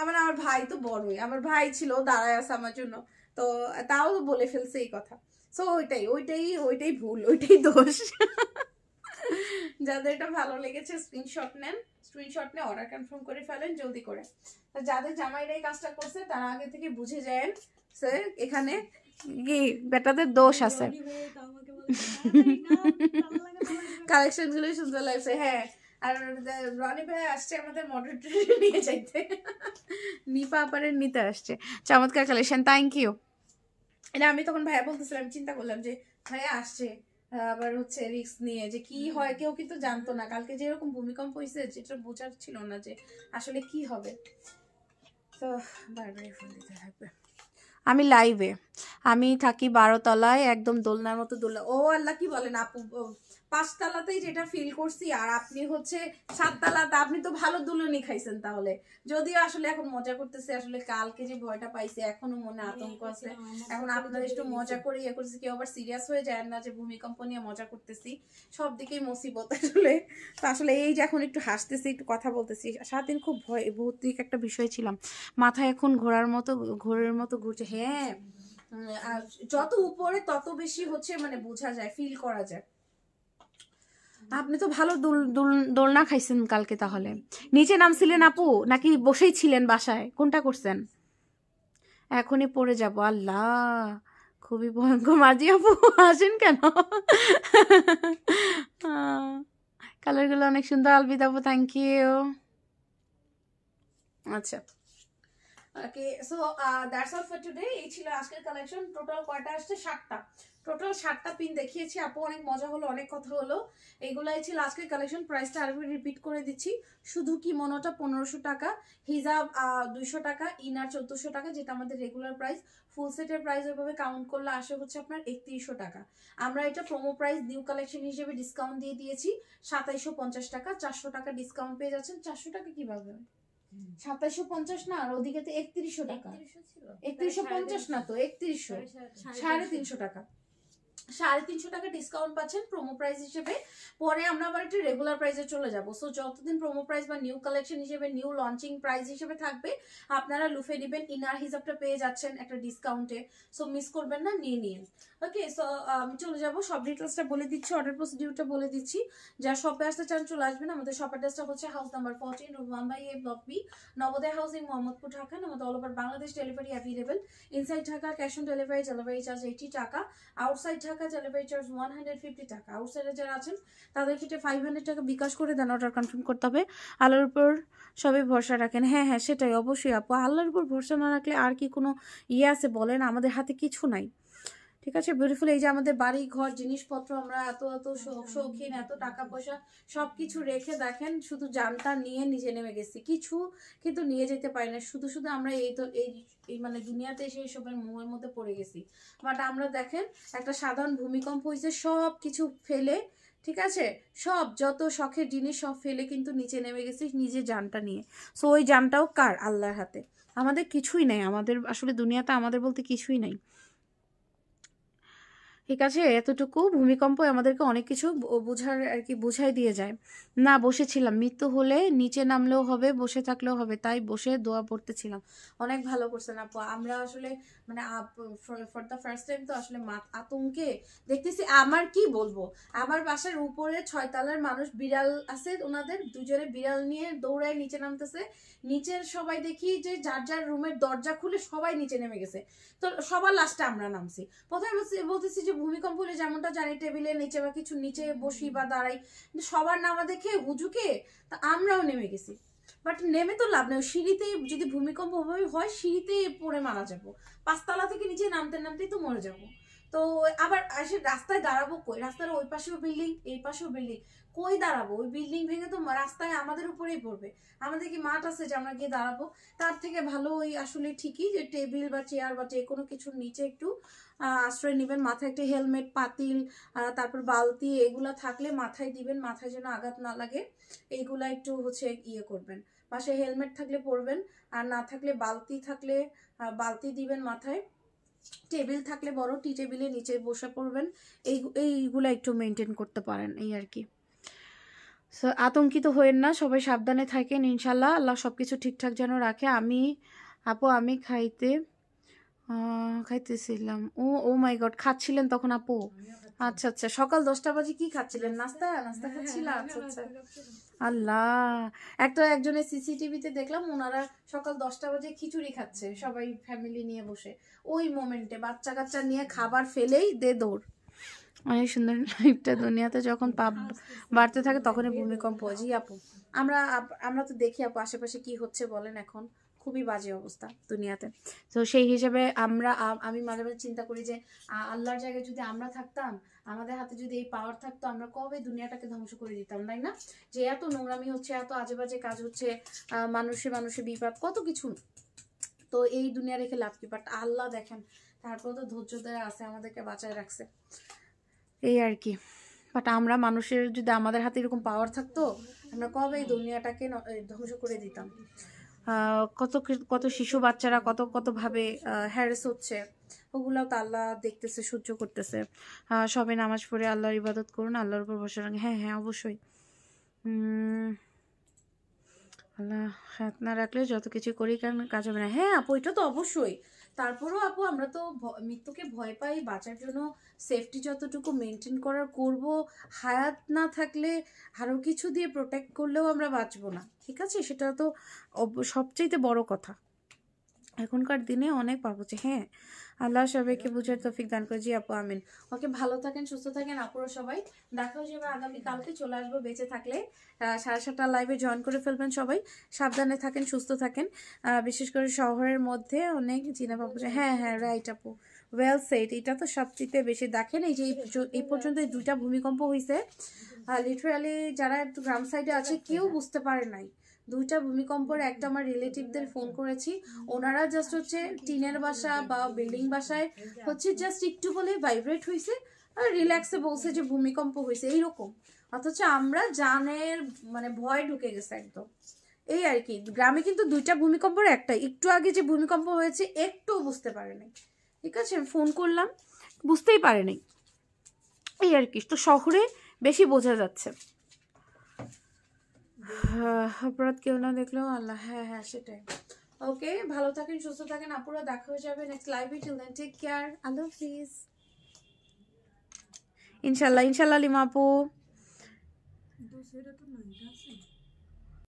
আমার ভাই তো বড়ই, আমার ভাই ছিল দাঁড়ায় আছে আমার জন্য, তো তাও বলে ফেলছে এই কথা। সো ওইটাই ভুল, ওইটাই দোষ। যাদের এটা ভালো লেগেছে স্ক্রিনশট নেন, স্ক্রিনশট নিয়ে অর্ডার কনফার্ম করে ফেলেন জলদি করে। যাদের জামাইরা এই কাজটা করছে তারা আগে থেকে বুঝে যায় স্যার এখানে কি বেটাদের দোষ আছে। কালেকশন গুলো সুন্দর লাগছে। হ্যাঁ, আর রনি ভাই আসছে আমাদের মডারেটর নিয়ে যাইতে, নিপা আপারের নিতে আসছে। চমৎকার কালেকশন, থ্যাংক ইউ। এটা আমি তখন ভাইয়া বলতেছিলাম, চিন্তা করলাম যে ভাইয়া আসছে আবার হচ্ছে রিস্ক নিয়ে যে কি হয়, কেউ কিন্তু জানতো না কালকে যে এরকম ভূমিকম্প হয়েছে, যেটা বোঝার ছিল না যে আসলে কি হবে। তো বারবারই ফোন দিতে থাকবে। আমি লাইভে, আমি থাকি 12 তলায়, একদম দোলনার মতো দোলনা। ও আল্লাহ, কি বলেন আপু, 5 তলাতেই যেটা ফিল করছি, আর আপনি হচ্ছে 7 তলাতে, আপনি তো ভালো দুলনি খাইছেন তাহলে। যদিও আসলে এখন মজা করতেছে, আসলে কালকে যে ভয়টা পাইছে এখনো মনে আতঙ্ক আছে। এখন আপনারা একটু মজা করে ইয়ে করতেছি, কেউ আবার সিরিয়াস হয়ে যায় না যে ভূমিকম্প নিয়ে মজা করতেছি, সব দিকেই মুসিবত আসলে। তো আসলে এই যে এখন একটু হাসতেছি, একটু কথা বলতেছি, সারাদিন খুব ভৌতিক একটা বিষয় ছিলাম, মাথায় এখন ঘোড়ার মতো ঘুরছে। হ্যাঁ, আর যত উপরে তত বেশি হচ্ছে মানে বোঝা যায়, ফিল করা যায়। আপনি তো ভালো দোলনা খাইছেন কালকে, তাহলে নিচে নামছিলেন আপু নাকি বসেই ছিলেন বাসায়, কোনটা করছেন? এখনই পড়ে যাব, আল্লাহ খুবই ভয়ঙ্কর। মাঝি আপু আসেন কেন? কালারগুলো অনেক সুন্দর। আলবিদা আপু, থ্যাংক ইউ। আচ্ছা, okay, so that's all for today. এই ছিল আজকের কালেকশন। টোটাল কয়টা আসছে? 7টা। টোটাল 7টা পিন দেখিয়েছি আপু, অনেক মজা হলো, অনেক কথা হলো। এইগুলাই ছিল আজকের কালেকশন। প্রাইসটা আরেকবার রিপিট করে দিচ্ছি। শুধু কিমোনোটা 1500 টাকা, হিজাব 200 টাকা, ইনার 1400 টাকা, যেটা আমাদের রেগুলার প্রাইস। ফুল সেটের প্রাইস ওইভাবে কাউন্ট করলে আসে হচ্ছে আপনার 3100 টাকা। আমরা এটা প্রোমো প্রাইস নিউ কালেকশন হিসেবে ডিসকাউন্ট দিয়ে দিয়েছি 2750 টাকা। 400 টাকা ডিসকাউন্ট পেয়ে যাচ্ছেন। 400 টাকা কিভাবে? 2750 না, আর ওদিকে তো 3100 টাকা। 3150 না তো, 3100, 350 টাকা। 350 টাকা ডিসকাউন্ট পাচ্ছেন প্রোমো প্রাইস হিসেবে। পরে আমরা আবার একটু রেগুলার প্রাইসে চলে যাব। সো যতদিন প্রোমো প্রাইস বা নিউ কালেকশন হিসেবে, নিউ লঞ্চিং প্রাইস হিসেবে থাকবে, আপনারা লুফে নেবেন। ইনার হিসাবটা পেয়ে যাচ্ছেন একটা ডিসকাউন্টে। সো মিস করবেন না, নিয়ে নিন। ওকে, সো আমি চলে যাব, সব ডিটেলসটা বলে দিচ্ছি, অর্ডার প্রসিডিউরটা বলে দিচ্ছি। যারা শপে আসতে চান চলে আসবেন। আমাদের শপ অ্যাড্রেসটা হচ্ছে house number 14, room 1/A, block B, Nabodoy housing, Mohammadpur, Dhaka. আমাদের all over Bangladesh delivery available. Inside Dhaka cash on delivery, delivery charge 80 টাকা। আউটসাইড ঢাকা ডেলিভারি চার্জ 150 টাকা। আউটসাইডে যারা আছেন তাদের ক্ষেত্রে 500 টাকা বিকাশ করে দেন, অর্ডার কনফার্ম করতে হবে। আল্লাহর উপর সবাই ভরসা রাখেন। হ্যাঁ হ্যাঁ, সেটাই অবশ্যই আপু। আল্লাহর উপর ভরসা না রাখলে আর কি কোনো আছে বলেন? আমাদের হাতে কিছু নাই, ঠিক আছে? বিউটিফুল। এই যে আমাদের বাড়ি ঘর জিনিসপত্র, আমরা এত এত শৌখিন, এত টাকা পয়সা সবকিছু রেখে দেখেন শুধু জানটা নিয়ে নিচে নেমে গেছি, কিছু কিন্তু নিয়ে যেতে পারি না। শুধু শুধু আমরা এই তো এই মানে দুনিয়াতে এসে এইসবের মোহের মধ্যে পড়ে গেছি। বাট আমরা দেখেন একটা সাধারণ ভূমিকম্প হয়েছে, সব কিছু ফেলে, ঠিক আছে, সব যত শখের জিনিস সব ফেলে কিন্তু নিচে নেমে গেছি নিজে জানটা নিয়ে। সো ওই জানটাও কার? আল্লাহর হাতে। আমাদের কিছুই নাই, আমাদের আসলে দুনিয়াতে আমাদের বলতে কিছুই নাই, ঠিক আছে? এতটুকু ভূমিকম্প আমাদেরকে অনেক কিছু বোঝার আর কি বুঝাই দিয়ে যায়। না, বসেছিলাম, মৃত্যু হলে নিচে নামলেও হবে, বসে থাকলেও হবে, তাই বসে দোয়া পড়তেছিলাম। অনেক ভালো করছেন আপু। আমরা আসলে মানে ফর দ্য ফার্স্ট টাইম তো আসলে আতঙ্কে দেখতেছি। আমার কি বলবো, আমার বাসার উপরে 6 তলার মানুষ, বিড়াল আছে ওনাদের, দুজনে বিড়াল নিয়ে দৌড়ায় নিচে নামতেছে। নিচের সবাই দেখি যে যার যার রুমের দরজা খুলে সবাই নিচে নেমে গেছে। তো সবার লাস্টে আমরা নামছি। প্রথমে বলতেছি যে ভূমিকম্প হলে যেমনটা জানি টেবিলের নিচে বা কিছু নিচে বসি বা দাঁড়াই, কিন্তু সবার নামা দেখে হুজুকে তা আমরাও নেমে গেছি। বাট নেমে তো লাভ নেই, সিঁড়িতেই যদি ভূমিকম্প ওভাবে হয় সিঁড়িতেই পড়ে মারা যাবো। 5 তলা থেকে নিচে নামতে নামতেই তো মরে যাবো। তো আবার এসে রাস্তায় দাঁড়াবো কই? রাস্তার ওই পাশেও বিল্ডিং, এই পাশেও বিল্ডিং, কই দাঁড়াবো? ওই বিল্ডিং ভেঙে তো রাস্তায় আমাদের উপরেই পড়বে। আমাদের কি মাঠ আছে যে আমরা গিয়ে দাঁড়াবো? তার থেকে ভালো ওই আসলে ঠিকই যে টেবিল বা চেয়ার বা যে কোনো কিছুর নিচে একটু আশ্রয় নেবেন। মাথায় একটা হেলমেট, পাতিল, তারপর বালতি, এগুলা থাকলে মাথায় দিবেন, মাথায় যেন আঘাত না লাগে। এইগুলা একটু হচ্ছে ইয়ে করবেন। পাশে হেলমেট থাকলে পরবেন, আর না থাকলে বালতি থাকলে বালতি দিবেন মাথায়। টেবিল থাকলে বড় টি টেবিলের নিচে বসে পড়বেন। এইগুলা একটু মেনটেন করতে পারেন, এই আর কি। সো আতঙ্কিত হয়েন না, সবাই সাবধানে থাকেন। ইনশাল্লাহ আল্লাহ সবকিছু ঠিকঠাক যেন রাখে। আমি খাইতেছিলাম। ও মাই গড, খাচ্ছিলেন তখন আপু? আচ্ছা আচ্ছা, সকাল 10টা বাজে কি খাচ্ছিলেন? নাস্তা খাচ্ছিলাম? আচ্ছা আচ্ছা। আল্লাহ, একজনের সিসিটিভিতে দেখলাম ওনারা সকাল 10টা বাজে খিচুড়ি খাচ্ছে সবাই ফ্যামিলি নিয়ে বসে। ওই মোমেন্টে বাচ্চা কাচ্চা নিয়ে খাবার ফেলেই দে দৌড়। অনেক সুন্দর লাইফটা। দুনিয়াতে যখন পাপ বাড়তে থাকে তখনই ভূমিকম্প। জি আপু, আমরা তো দেখি আপু আশেপাশে কি হচ্ছে বলেন, এখন খুবই বাজে অবস্থা দুনিয়াতে। তো সেই হিসাবে আমি মাঝে মাঝে চিন্তা করি যে আল্লাহর জায়গায় যদি আমরা থাকতাম, আমাদের হাতে যদি এই পাওয়ার থাকতো, আমরা কবে দুনিয়াটাকে ধ্বংস করে দিতাম, তাই না? যে এত নোংরামি হচ্ছে, এত আজে বাজে কাজ হচ্ছে, মানুষে বিপদ, কত কিছু। তো এই দুনিয়া রেখে লাভ কি? বাট আল্লাহ দেখেন তারপর তো ধৈর্য ধরে আছে, আমাদেরকে বাঁচায় রাখছে, এই আর কি। বাট আমরা মানুষের যদি আমাদের হাতে এরকম পাওয়ার থাকতো, আমরা কবে এই দুনিয়াটাকে ধ্বংস করে দিতাম। কত কত শিশু বাচ্চারা কতভাবে হ্যারেস হচ্ছে, ওগুলাও তো আল্লাহ দেখতেছে, সহ্য করতেছে। সবাই নামাজ পড়ে আল্লাহর ইবাদত করুন, আল্লাহর উপর ভরসা রাখুন। হ্যাঁ হ্যাঁ, অবশ্যই। আল্লাহ হাত না রাখলে যত কিছু করি কেন কাজ হবে না। হ্যাঁ আপু, এটা তো অবশ্যই। তারপরেও আপু আমরা তো মৃত্যুকে ভয় পাই, বাঁচার জন্য সেফটি যতটুকু মেনটেন করার করব। হায়াত না থাকলে আরও কিছু দিয়ে প্রোটেক্ট করলেও আমরা বাঁচবো না, ঠিক আছে? সেটা তো সবচেয়ে বড় কথা। এখনকার দিনে অনেক পাপ হচ্ছে। হ্যাঁ আল্লাহ সবাইকে বুঝার তৌফিক দান করে। জি আপু আমিন। ওকে, ভালো থাকেন, সুস্থ থাকেন আপুরা সবাই। দেখা হয়ে যাবে আগামীকালকে, চলে আসবো বেঁচে থাকলে। 7:30 লাইভে জয়েন করে ফেলবেন সবাই। সাবধানে থাকেন, সুস্থ থাকেন। বিশেষ করে শহরের মধ্যে অনেক চীনা বাবু। হ্যাঁ হ্যাঁ, রাইট আপু, ওয়েল সেট। এটা তো সবচেয়ে বেশি দেখেন, এই যে এই পর্যন্ত 2টা ভূমিকম্প হয়েছে। লিটারালি যারা একটু গ্রাম সাইডে আছে কেউ বুঝতে পারে নাই। 2টা ভূমিকম্পের একটা আমার রিলেটিভদের ফোন করেছি, ওনারা জাস্ট হচ্ছে টিনের বাসা বা বিল্ডিং বাসায় হচ্ছে জাস্ট একটু বলে ভাইব্রেট হয়েছে আর রিল্যাক্সে বলছে যে ভূমিকম্প হয়েছে এইরকম। অথচ আমরা জানের মানে ভয় ঢুকে গেছে একদম। এই আর কি, গ্রামে কিন্তু 2টা ভূমিকম্পের একটা, একটু আগে যে ভূমিকম্প হয়েছে একটুও বুঝতে পারে নাই। ঠিক আছে, ফোন করলাম, বুঝতেই পারে নাই। এই আর কি, তো শহরে বেশি বোঝা যাচ্ছে। অপরাধ কেউ না দেখলেও আল্লাহ। হ্যাঁ হ্যাঁ, সেটাই। ওকে, ভালো থাকেন, সুস্থ থাকেন আপুরা। দেখা হয়ে যাবে নেক্সট লাইভে। টিল দেন টেক কেয়ার, আল্লাহ হাফিজ। ইনশাল্লাহ ইনশাল্লাহ লিমা আপু।